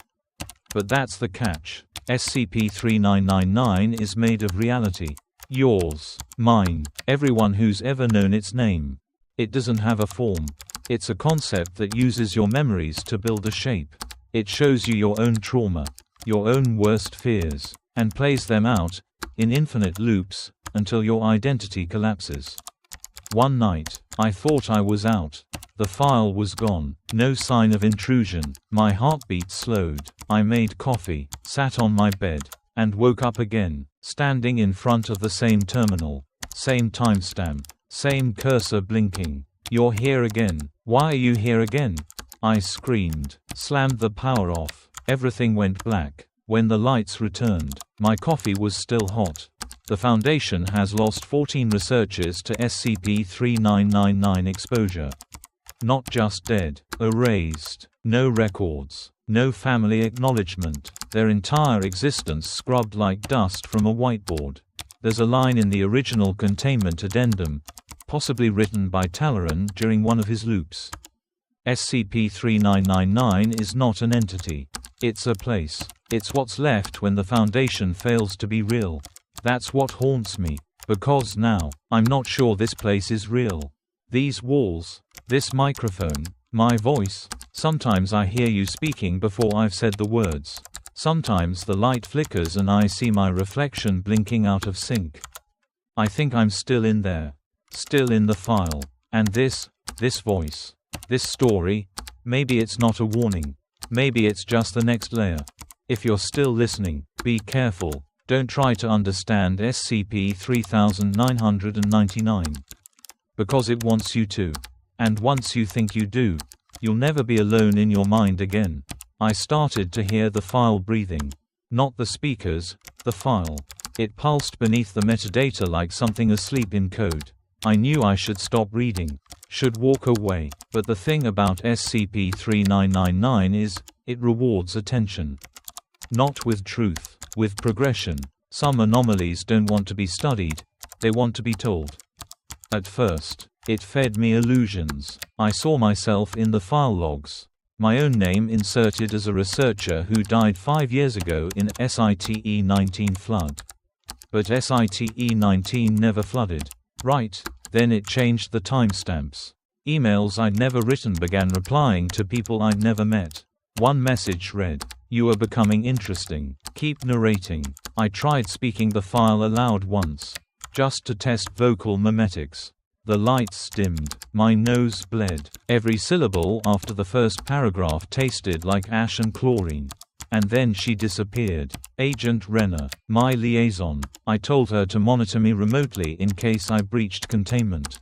But that's the catch. SCP-3999 is made of reality. Yours, mine, everyone who's ever known its name. It doesn't have a form. It's a concept that uses your memories to build a shape. It shows you your own trauma, your own worst fears, and plays them out, in infinite loops, until your identity collapses. One night, I thought I was out. The file was gone. No sign of intrusion. My heartbeat slowed. I made coffee, sat on my bed, and woke up again, standing in front of the same terminal. Same timestamp. Same cursor blinking. You're here again. Why are you here again? I screamed, slammed the power off. Everything went black. When the lights returned, my coffee was still hot. The Foundation has lost 14 researchers to SCP-3999 exposure. Not just dead, erased. No records. No family acknowledgement. Their entire existence scrubbed like dust from a whiteboard. There's a line in the original containment addendum, possibly written by Talleyrand during one of his loops. SCP-3999 is not an entity. It's a place. It's what's left when the Foundation fails to be real. That's what haunts me. Because now, I'm not sure this place is real. These walls, this microphone, my voice. Sometimes I hear you speaking before I've said the words. Sometimes the light flickers and I see my reflection blinking out of sync. I think I'm still in there. Still in the file. And this voice. This story. Maybe it's not a warning. Maybe it's just the next layer. If you're still listening, be careful. Don't try to understand SCP-3999. Because it wants you to. And once you think you do, you'll never be alone in your mind again. I started to hear the file breathing. Not the speakers, the file. It pulsed beneath the metadata like something asleep in code. I knew I should stop reading. Should walk away. But the thing about SCP-3999 is, it rewards attention. Not with truth, with progression. Some anomalies don't want to be studied, they want to be told. At first, it fed me illusions. I saw myself in the file logs. My own name inserted as a researcher who died 5 years ago in SITE-19 flood. But SITE-19 never flooded. Right, then it changed the timestamps. Emails I'd never written began replying to people I'd never met. One message read, "You are becoming interesting. Keep narrating." I tried speaking the file aloud once, just to test vocal mimetics. The lights dimmed. My nose bled. Every syllable after the first paragraph tasted like ash and chlorine. And then she disappeared. Agent Renner, my liaison. I told her to monitor me remotely in case I breached containment.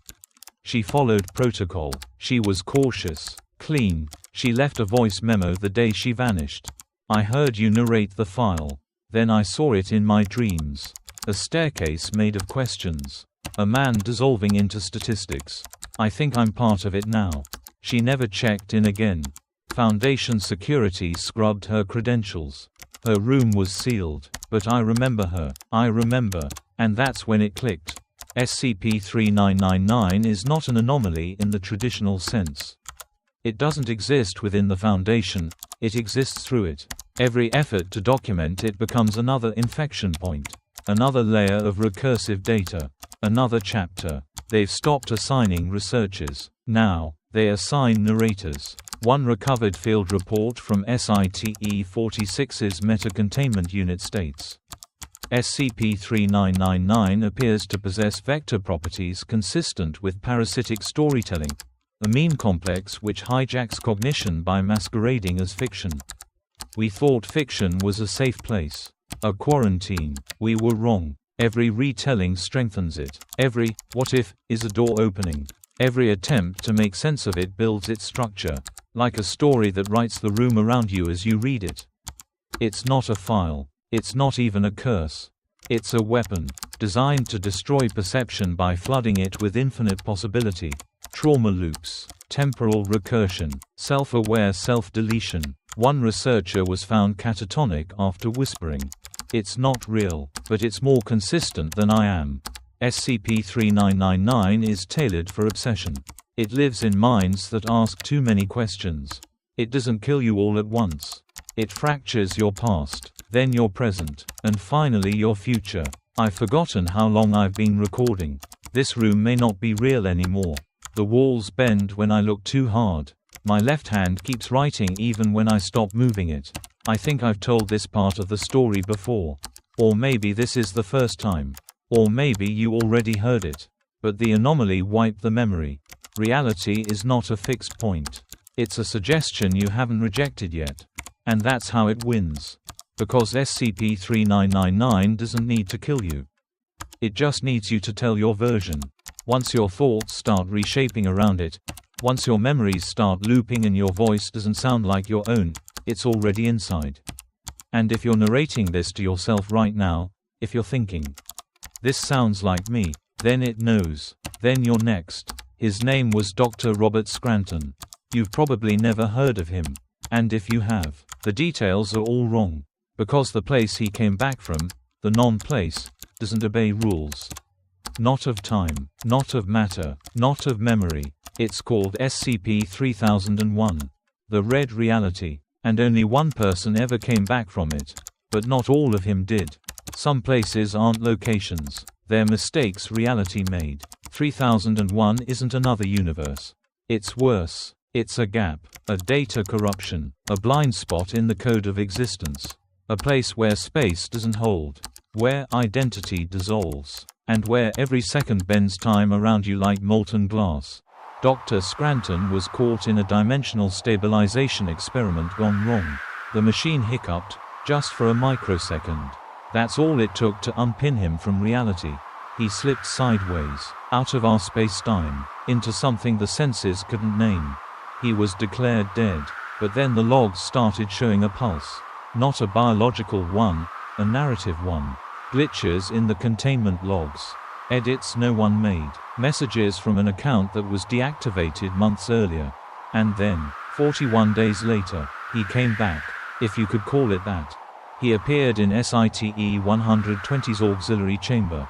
She followed protocol. She was cautious, clean. She left a voice memo the day she vanished. I heard you narrate the file. Then I saw it in my dreams. A staircase made of questions. A man dissolving into statistics. I think I'm part of it now. She never checked in again. Foundation security scrubbed her credentials. Her room was sealed. But I remember her. I remember. And that's when it clicked. SCP-3999 is not an anomaly in the traditional sense. It doesn't exist within the Foundation, it exists through it. Every effort to document it becomes another infection point. Another layer of recursive data. Another chapter. They've stopped assigning researchers. Now, they assign narrators. One recovered field report from SCP-46's Meta-Containment Unit states, SCP-3999 appears to possess vector properties consistent with parasitic storytelling, a meme complex which hijacks cognition by masquerading as fiction. We thought fiction was a safe place. A quarantine. We were wrong. Every retelling strengthens it. Every what if is a door opening. Every attempt to make sense of it builds its structure, like a story that writes the room around you as you read it. It's not a file. It's not even a curse. It's a weapon, designed to destroy perception by flooding it with infinite possibility. Trauma loops, temporal recursion, self-aware self-deletion. One researcher was found catatonic after whispering, "It's not real, but it's more consistent than I am." SCP-3999 is tailored for obsession. It lives in minds that ask too many questions. It doesn't kill you all at once. It fractures your past, then your present, and finally your future. I've forgotten how long I've been recording. This room may not be real anymore. The walls bend when I look too hard. My left hand keeps writing even when I stop moving it. I think I've told this part of the story before. Or maybe this is the first time. Or maybe you already heard it. But the anomaly wiped the memory. Reality is not a fixed point. It's a suggestion you haven't rejected yet. And that's how it wins. Because SCP-3999 doesn't need to kill you. It just needs you to tell your version. Once your thoughts start reshaping around it, once your memories start looping and your voice doesn't sound like your own, it's already inside. And if you're narrating this to yourself right now, if you're thinking, "This sounds like me," then it knows. Then you're next. His name was Dr. Robert Scranton. You've probably never heard of him. And if you have, the details are all wrong. Because the place he came back from, the non-place, doesn't obey rules. Not of time, not of matter, not of memory. It's called SCP-3001. The Red Reality. And only one person ever came back from it. But not all of him did. Some places aren't locations. They're mistakes reality made. 3001 isn't another universe. It's worse. It's a gap, a data corruption, a blind spot in the code of existence. A place where space doesn't hold. Where identity dissolves. And where every second bends time around you like molten glass. Dr. Scranton was caught in a dimensional stabilization experiment gone wrong. The machine hiccuped, just for a microsecond. That's all it took to unpin him from reality. He slipped sideways, out of our space-time, into something the senses couldn't name. He was declared dead, but then the logs started showing a pulse. Not a biological one, a narrative one. Glitches in the containment logs. Edits no one made. Messages from an account that was deactivated months earlier. And then, 41 days later, he came back, if you could call it that. He appeared in SCP-120's auxiliary chamber.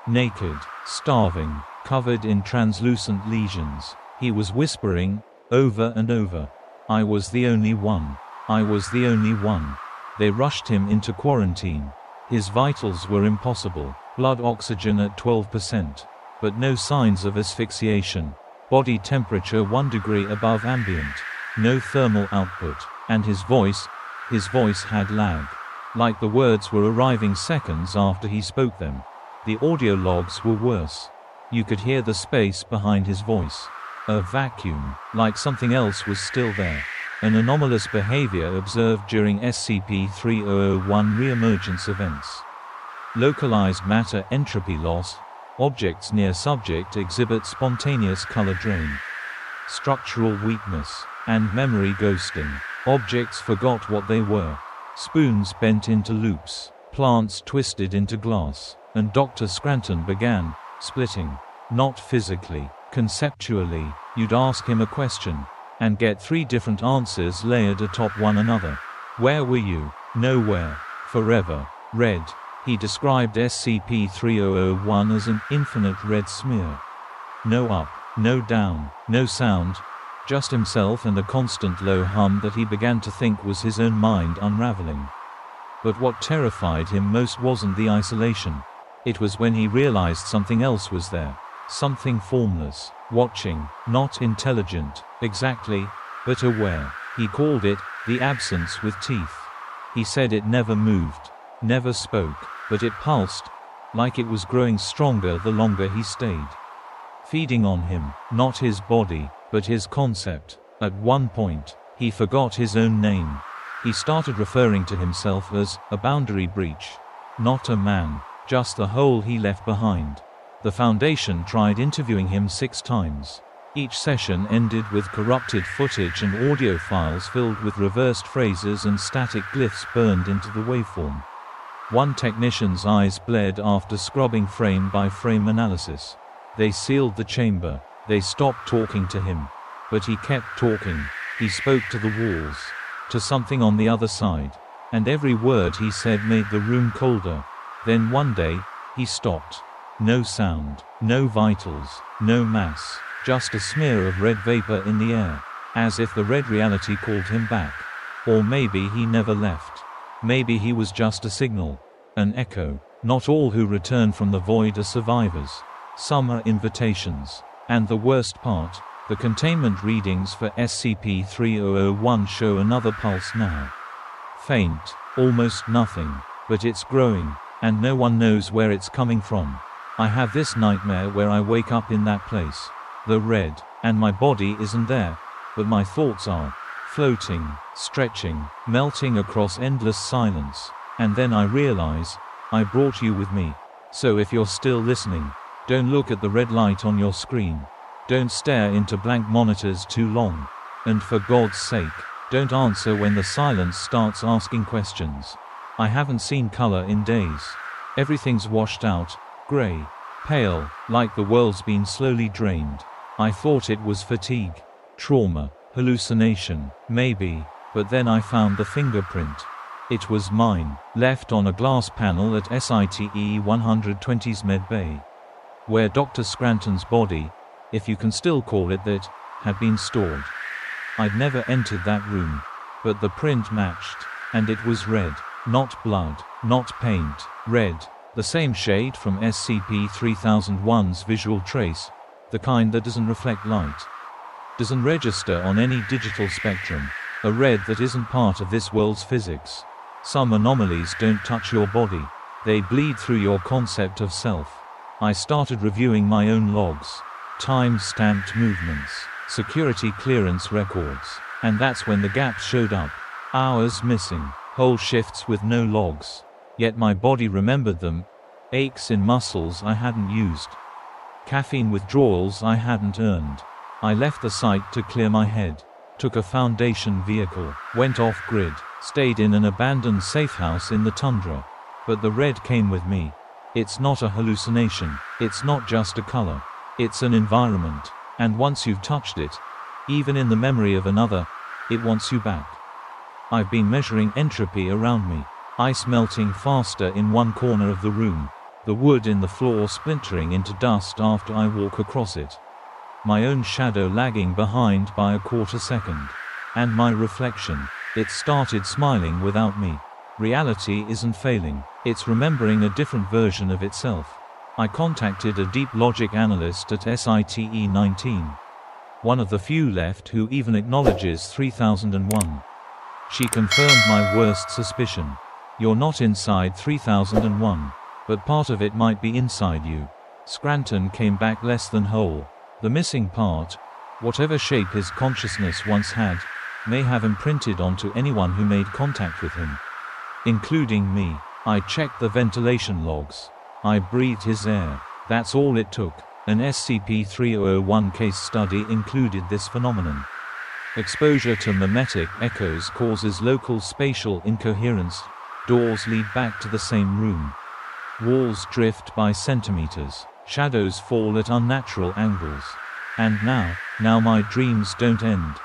Naked, starving, covered in translucent lesions. He was whispering, over and over, "I was the only one. I was the only one." They rushed him into quarantine. His vitals were impossible. Blood oxygen at 12%. But no signs of asphyxiation. Body temperature 1 degree above ambient. No thermal output. And his voice had lag. Like the words were arriving seconds after he spoke them. The audio logs were worse. You could hear the space behind his voice. A vacuum, like something else was still there. An anomalous behavior observed during SCP-3001 re-emergence events. Localized matter entropy loss. Objects near subject exhibit spontaneous color drain. Structural weakness. And memory ghosting. Objects forgot what they were. Spoons bent into loops. Plants twisted into glass. And Dr. Scranton began splitting. Not physically. Conceptually. You'd ask him a question and get 3 different answers layered atop one another. Where were you? Nowhere. Forever. Red. He described SCP-3001 as an infinite red smear. No up, no down, no sound, just himself and a constant low hum that he began to think was his own mind unraveling. But what terrified him most wasn't the isolation. It was when he realized something else was there. Something formless, watching, not intelligent, exactly, but aware. He called it, the absence with teeth. He said it never moved, never spoke, but it pulsed, like it was growing stronger the longer he stayed. Feeding on him, not his body, but his concept. At one point, he forgot his own name. He started referring to himself as a boundary breach. Not a man, just the hole he left behind. The Foundation tried interviewing him 6 times. Each session ended with corrupted footage and audio files filled with reversed phrases and static glyphs burned into the waveform. One technician's eyes bled after scrubbing frame by frame analysis. They sealed the chamber. They stopped talking to him. But he kept talking. He spoke to the walls, to something on the other side. And every word he said made the room colder. Then one day, he stopped. No sound, no vitals, no mass, just a smear of red vapor in the air. As if the red reality called him back. Or maybe he never left. Maybe he was just a signal. An echo. Not all who return from the void are survivors. Some are invitations. And the worst part, the containment readings for SCP-3001 show another pulse now. Faint, almost nothing, but it's growing, and no one knows where it's coming from. I have this nightmare where I wake up in that place. The red, and my body isn't there, but my thoughts are. Floating, stretching, melting across endless silence. And then I realize, I brought you with me. So if you're still listening, don't look at the red light on your screen. Don't stare into blank monitors too long. And for God's sake, don't answer when the silence starts asking questions. I haven't seen color in days. Everything's washed out, gray, pale, like the world's been slowly drained. I thought it was fatigue, trauma, hallucination, maybe, but then I found the fingerprint. It was mine, left on a glass panel at SITE-120's Med Bay, where Dr. Scranton's body, if you can still call it that, had been stored. I'd never entered that room, but the print matched, and it was red, not blood, not paint, red, the same shade from SCP-3001's visual trace, the kind that doesn't reflect light, doesn't register on any digital spectrum, a red that isn't part of this world's physics. Some anomalies don't touch your body, they bleed through your concept of self. I started reviewing my own logs. Time-stamped movements, security clearance records, and that's when the gaps showed up. Hours missing, whole shifts with no logs. Yet my body remembered them. Aches in muscles I hadn't used. Caffeine withdrawals I hadn't earned. I left the site to clear my head. Took a Foundation vehicle, went off-grid, stayed in an abandoned safe house in the tundra. But the red came with me. It's not a hallucination. It's not just a color. It's an environment, and once you've touched it, even in the memory of another, it wants you back. I've been measuring entropy around me, ice melting faster in one corner of the room, the wood in the floor splintering into dust after I walk across it. My own shadow lagging behind by a quarter second. And my reflection, it started smiling without me. Reality isn't failing, it's remembering a different version of itself. I contacted a deep logic analyst at SITE-19. One of the few left who even acknowledges 3001. She confirmed my worst suspicion. You're not inside 3001, but part of it might be inside you. Scranton came back less than whole. The missing part, whatever shape his consciousness once had, may have imprinted onto anyone who made contact with him. Including me. I checked the ventilation logs. I breathed his air. That's all it took. An SCP-3001 case study included this phenomenon. Exposure to mimetic echoes causes local spatial incoherence. Doors lead back to the same room. Walls drift by centimeters. Shadows fall at unnatural angles. And now my dreams don't end.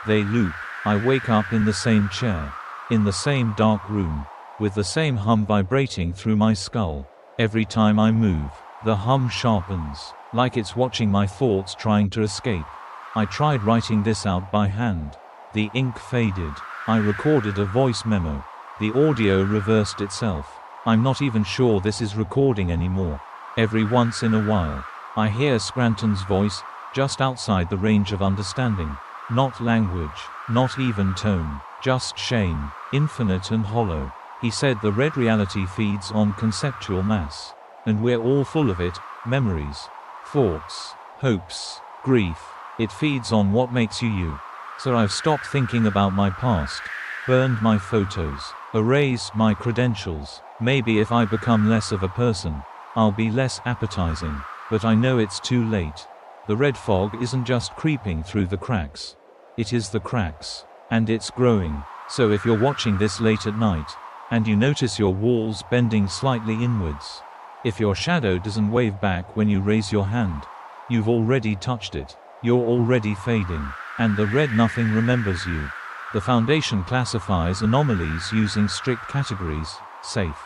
They loop. I wake up in the same chair. In the same dark room. With the same hum vibrating through my skull. Every time I move, the hum sharpens, like it's watching my thoughts trying to escape. I tried writing this out by hand. The ink faded. I recorded a voice memo. The audio reversed itself. I'm not even sure this is recording anymore. Every once in a while, I hear Scranton's voice, just outside the range of understanding. Not language, not even tone, just shame, infinite and hollow. He said the red reality feeds on conceptual mass. And we're all full of it, memories, thoughts, hopes, grief. It feeds on what makes you you. So I've stopped thinking about my past, burned my photos, erased my credentials. Maybe if I become less of a person, I'll be less appetizing, but I know it's too late. The red fog isn't just creeping through the cracks. It is the cracks, and it's growing. So if you're watching this late at night, and you notice your walls bending slightly inwards, if your shadow doesn't wave back when you raise your hand, you've already touched it. You're already fading, and the red nothing remembers you. The Foundation classifies anomalies using strict categories: safe,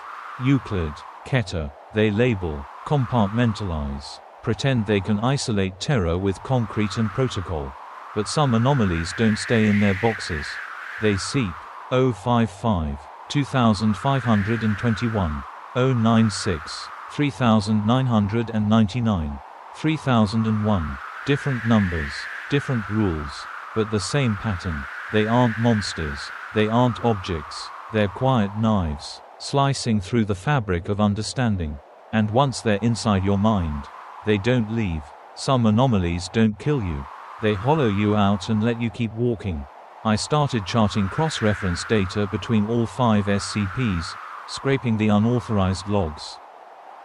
Euclid, Keter. They label, compartmentalize, pretend they can isolate terror with concrete and protocol. But some anomalies don't stay in their boxes. They seep. 055, 2521, 096, 3999, 3001. Different numbers, different rules, but the same pattern. They aren't monsters, they aren't objects, they're quiet knives, slicing through the fabric of understanding. And once they're inside your mind, they don't leave. Some anomalies don't kill you. They hollow you out and let you keep walking. I started charting cross-reference data between all 5 SCPs, scraping the unauthorized logs.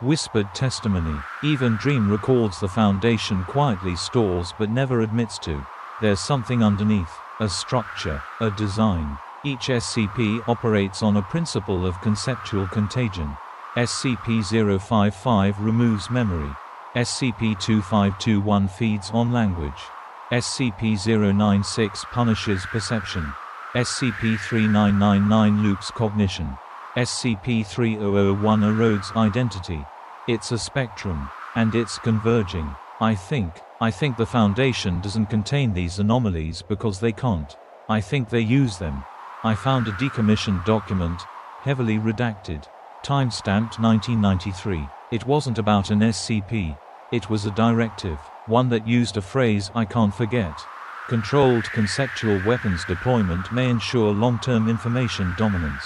Whispered testimony. Even Dream records the Foundation quietly stores but never admits to. There's something underneath, a structure, a design. Each SCP operates on a principle of conceptual contagion. SCP-055 removes memory. SCP-2521 feeds on language. SCP-096 punishes perception. SCP-3999 loops cognition. SCP-3001 erodes identity. It's a spectrum, and it's converging. I think the Foundation doesn't contain these anomalies because they can't. I think they use them. I found a decommissioned document, heavily redacted. Timestamped 1993. It wasn't about an SCP. It was a directive, one that used a phrase I can't forget. Controlled conceptual weapons deployment may ensure long-term information dominance.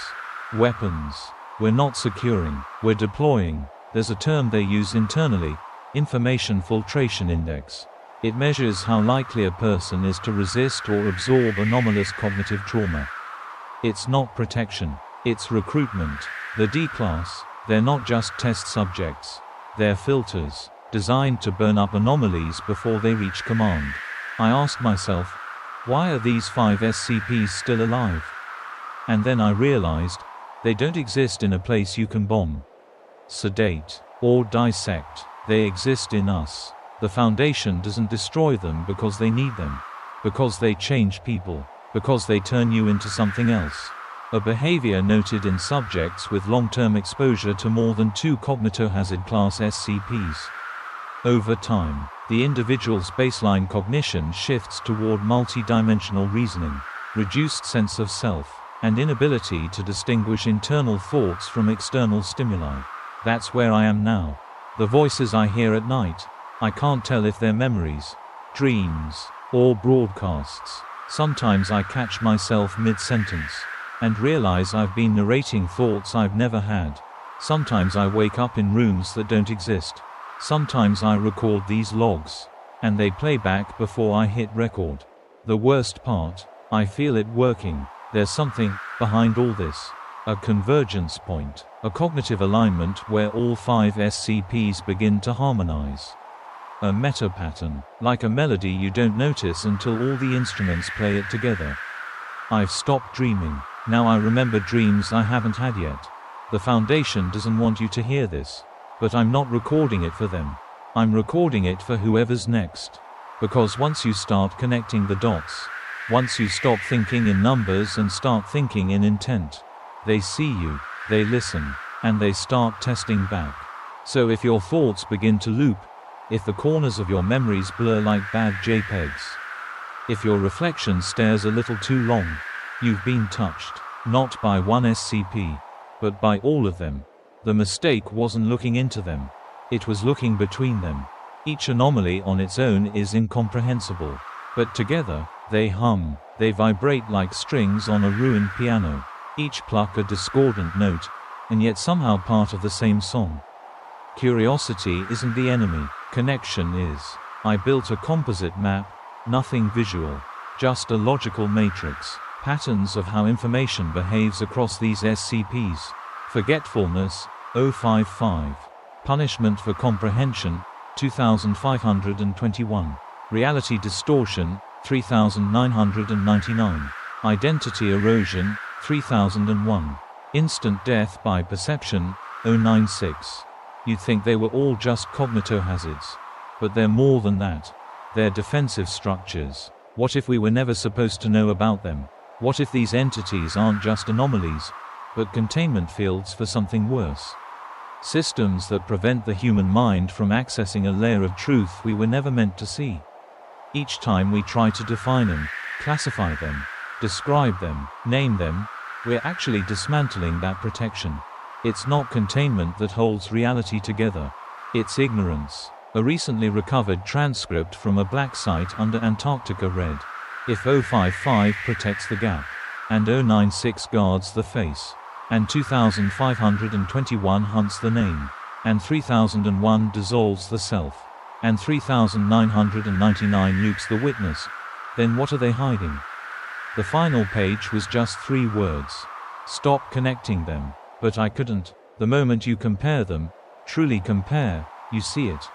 Weapons. We're not securing, we're deploying. There's a term they use internally, Information Filtration Index. It measures how likely a person is to resist or absorb anomalous cognitive trauma. It's not protection, it's recruitment. The D-Class, they're not just test subjects. They're filters, designed to burn up anomalies before they reach command. I asked myself, why are these 5 SCPs still alive? And then I realized, they don't exist in a place you can bomb, sedate, or dissect. They exist in us. The Foundation doesn't destroy them because they need them. Because they change people. Because they turn you into something else. A behavior noted in subjects with long-term exposure to more than 2 cognitohazard class SCPs. Over time, the individual's baseline cognition shifts toward multi-dimensional reasoning, reduced sense of self, and inability to distinguish internal thoughts from external stimuli. That's where I am now. The voices I hear at night, I can't tell if they're memories, dreams, or broadcasts. Sometimes I catch myself mid-sentence and realize I've been narrating thoughts I've never had. Sometimes I wake up in rooms that don't exist. Sometimes I record these logs, and they play back before I hit record. The worst part, I feel it working. There's something behind all this. A convergence point, a cognitive alignment where all 5 SCPs begin to harmonize. A meta pattern, like a melody you don't notice until all the instruments play it together. I've stopped dreaming. Now I remember dreams I haven't had yet. The Foundation doesn't want you to hear this. But I'm not recording it for them. I'm recording it for whoever's next. Because once you start connecting the dots, once you stop thinking in numbers and start thinking in intent, they see you, they listen, and they start testing back. So if your thoughts begin to loop, if the corners of your memories blur like bad JPEGs, if your reflection stares a little too long, you've been touched, not by one SCP, but by all of them. The mistake wasn't looking into them. It was looking between them. Each anomaly on its own is incomprehensible. But together, they hum, they vibrate like strings on a ruined piano. Each pluck a discordant note, and yet somehow part of the same song. Curiosity isn't the enemy, connection is. I built a composite map, nothing visual, just a logical matrix, patterns of how information behaves across these SCPs. Forgetfulness, 055. Punishment for comprehension, 2521. Reality distortion, 3999. Identity erosion, 3001. Instant death by perception, 096. You'd think they were all just cognitohazards. But they're more than that. They're defensive structures. What if we were never supposed to know about them? What if these entities aren't just anomalies, but containment fields for something worse? Systems that prevent the human mind from accessing a layer of truth we were never meant to see. Each time we try to define them, classify them, describe them, name them, we're actually dismantling that protection. It's not containment that holds reality together. It's ignorance. A recently recovered transcript from a black site under Antarctica read, "If 055 protects the gap, and 096 guards the face, and 2521 hunts the name, and 3001 dissolves the self, and 3999 nukes the witness, then what are they hiding?" The final page was just 3 words. Stop connecting them. But I couldn't. The moment you compare them, truly compare, you see it.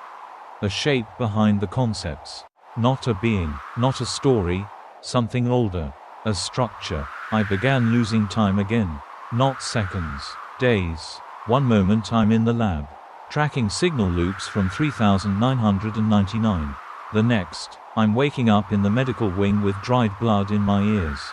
A shape behind the concepts. Not a being, not a story, something older. A structure. I began losing time again. Not seconds, days. One moment I'm in the lab, tracking signal loops from 3999. The next, I'm waking up in the medical wing with dried blood in my ears.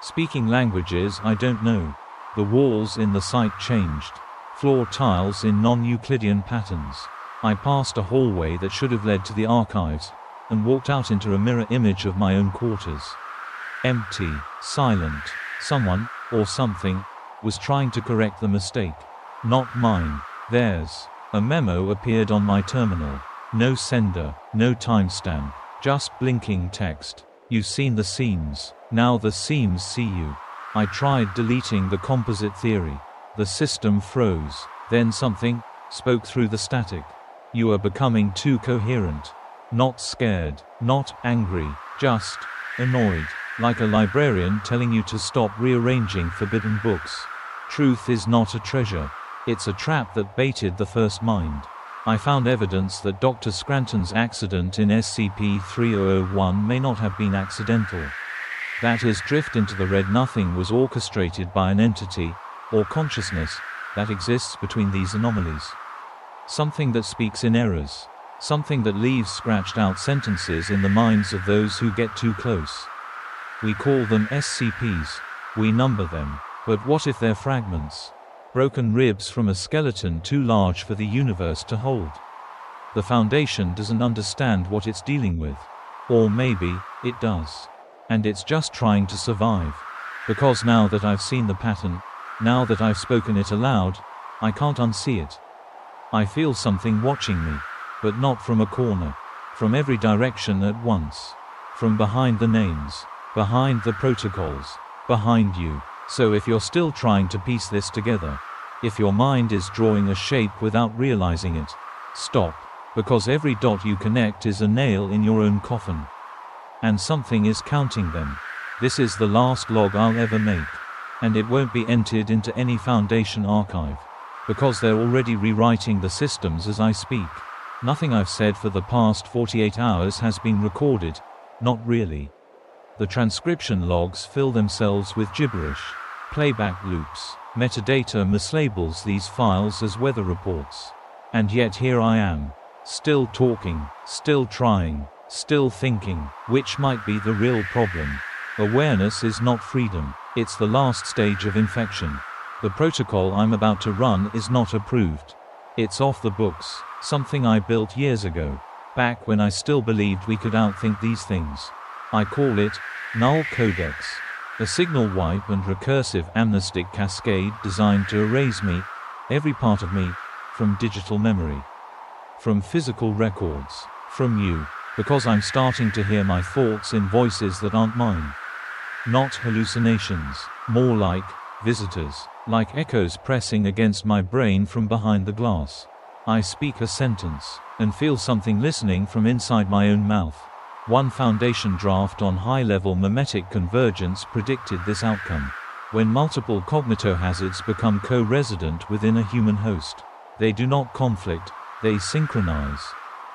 Speaking languages I don't know. The walls in the site changed. Floor tiles in non-Euclidean patterns. I passed a hallway that should have led to the archives, and walked out into a mirror image of my own quarters. Empty, silent. Someone, or something, was trying to correct the mistake. Not mine, theirs. A memo appeared on my terminal. No sender, no timestamp, just blinking text. You've seen the seams, now the seams see you. I tried deleting the composite theory. The system froze. Then something spoke through the static. You are becoming too coherent. Not scared, not angry, just annoyed. Like a librarian telling you to stop rearranging forbidden books. Truth is not a treasure. It's a trap that baited the first mind. I found evidence that Dr. Scranton's accident in SCP-3001 may not have been accidental. That his drift into the red nothing was orchestrated by an entity, or consciousness, that exists between these anomalies. Something that speaks in errors. Something that leaves scratched out sentences in the minds of those who get too close. We call them SCPs. We number them. But what if they're fragments? Broken ribs from a skeleton too large for the universe to hold. The Foundation doesn't understand what it's dealing with. Or maybe, it does. And it's just trying to survive. Because now that I've seen the pattern, now that I've spoken it aloud, I can't unsee it. I feel something watching me. But not from a corner. From every direction at once. From behind the names. Behind the protocols. Behind you. So if you're still trying to piece this together, if your mind is drawing a shape without realizing it, stop. Because every dot you connect is a nail in your own coffin. And something is counting them. This is the last log I'll ever make. And it won't be entered into any Foundation archive. Because they're already rewriting the systems as I speak. Nothing I've said for the past 48 hours has been recorded. Not really. The transcription logs fill themselves with gibberish. Playback loops. Metadata mislabels these files as weather reports. And yet here I am. Still talking. Still trying. Still thinking. Which might be the real problem. Awareness is not freedom. It's the last stage of infection. The protocol I'm about to run is not approved. It's off the books. Something I built years ago. Back when I still believed we could outthink these things. I call it Null Codex. A signal wipe and recursive amnestic cascade designed to erase me, Every part of me, from digital memory, from physical records, from you, because I'm starting to hear my thoughts in voices that aren't mine. Not hallucinations, more like visitors, like echoes pressing against my brain from behind the glass. I speak a sentence, and feel something listening from inside my own mouth. One foundation draft on high-level mimetic convergence predicted this outcome. When multiple cognitohazards become co-resident within a human host, they do not conflict, they synchronize.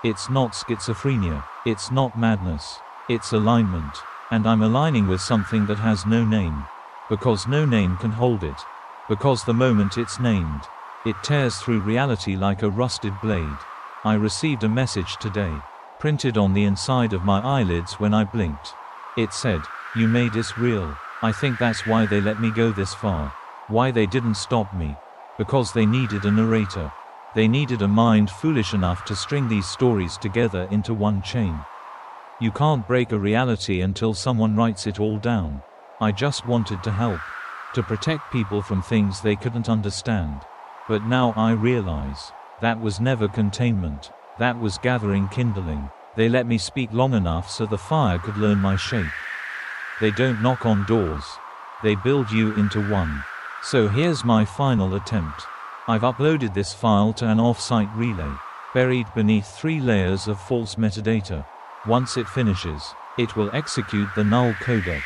It's not schizophrenia, it's not madness, it's alignment. And I'm aligning with something that has no name. Because no name can hold it. Because the moment it's named, it tears through reality like a rusted blade. I received a message today, printed on the inside of my eyelids when I blinked. It said, "You made this real." I think that's why they let me go this far. Why they didn't stop me. Because they needed a narrator. They needed a mind foolish enough to string these stories together into one chain. You can't break a reality until someone writes it all down. I just wanted to help. To protect people from things they couldn't understand. But now I realize, that was never containment. That was gathering kindling. They let me speak long enough so the fire could learn my shape. They don't knock on doors. They build you into one. So here's my final attempt. I've uploaded this file to an off-site relay, buried beneath 3 layers of false metadata. Once it finishes, it will execute the null codex.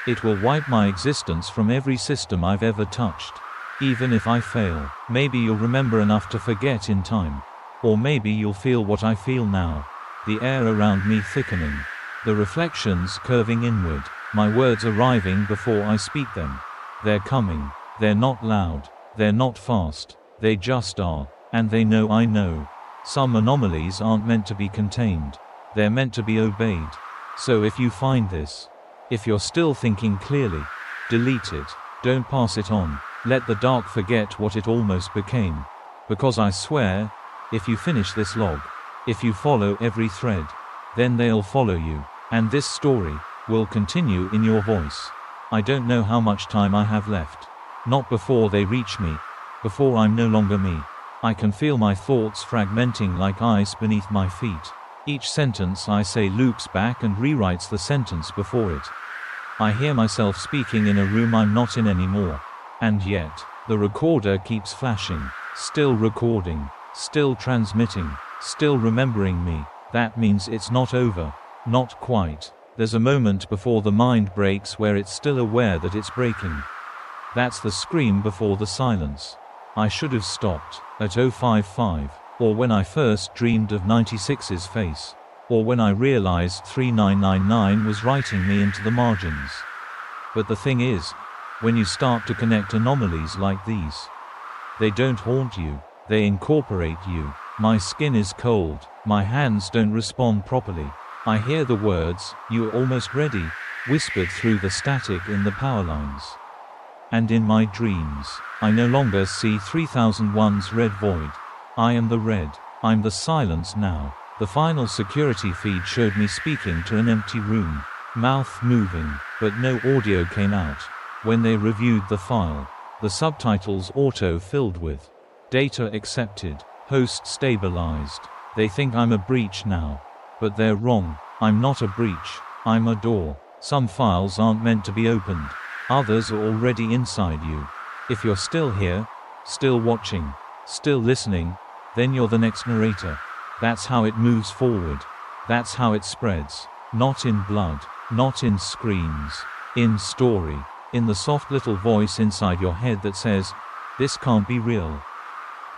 It will wipe my existence from every system I've ever touched. Even if I fail, maybe you'll remember enough to forget in time. Or maybe you'll feel what I feel now. The air around me thickening. The reflections curving inward. My words arriving before I speak them. They're coming. They're not loud. They're not fast. They just are. And they know I know. Some anomalies aren't meant to be contained. They're meant to be obeyed. So if you find this, if you're still thinking clearly, delete it. Don't pass it on. Let the dark forget what it almost became. Because I swear, if you finish this log, if you follow every thread, then they'll follow you. And this story will continue in your voice. I don't know how much time I have left. Not before they reach me. Before I'm no longer me. I can feel my thoughts fragmenting like ice beneath my feet. Each sentence I say loops back and rewrites the sentence before it. I hear myself speaking in a room I'm not in anymore. And yet, the recorder keeps flashing. Still recording. Still transmitting. Still remembering me. That means it's not over. Not quite. There's a moment before the mind breaks where it's still aware that it's breaking. That's the scream before the silence. I should have stopped at 055, or when I first dreamed of 96's face, or when I realized 3999 was writing me into the margins. But the thing is, when you start to connect anomalies like these, they don't haunt you, they incorporate you. My skin is cold, my hands don't respond properly. I hear the words, "You are almost ready," whispered through the static in the power lines. And in my dreams, I no longer see 3001's red void. I am the red. I'm the silence now. The final security feed showed me speaking to an empty room. Mouth moving, but no audio came out. When they reviewed the file, the subtitles auto-filled with data accepted, host stabilized. They think I'm a breach now. But they're wrong. I'm not a breach. I'm a door. Some files aren't meant to be opened. Others are already inside you. If you're still here, still watching, still listening, then you're the next narrator. That's how it moves forward. That's how it spreads. Not in blood, not in screams, in story, in the soft little voice inside your head that says, "This can't be real."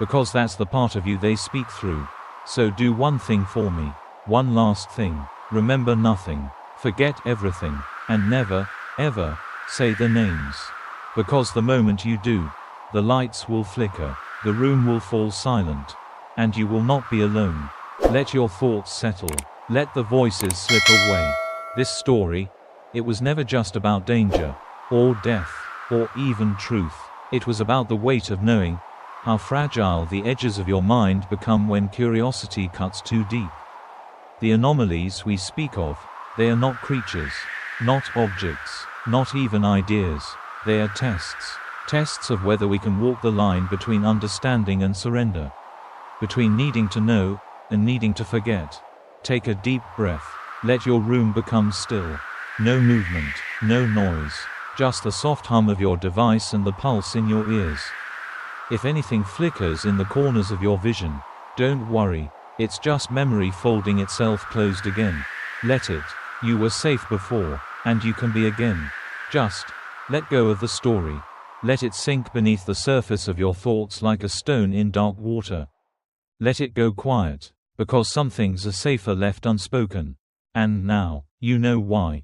Because that's the part of you they speak through. So do one thing for me. One last thing. Remember nothing. Forget everything. And never, ever, say the names. Because the moment you do, the lights will flicker, the room will fall silent, and you will not be alone. Let your thoughts settle. Let the voices slip away. This story, it was never just about danger, or death, or even truth. It was about the weight of knowing how fragile the edges of your mind become when curiosity cuts too deep. The anomalies we speak of, they are not creatures, not objects, not even ideas. They are tests. Tests of whether we can walk the line between understanding and surrender. Between needing to know and needing to forget. Take a deep breath. Let your room become still. No movement, no noise. Just the soft hum of your device and the pulse in your ears. If anything flickers in the corners of your vision, don't worry. It's just memory folding itself closed again. Let it. You were safe before, and you can be again. Just let go of the story. Let it sink beneath the surface of your thoughts like a stone in dark water. Let it go quiet, because some things are safer left unspoken. And now, you know why.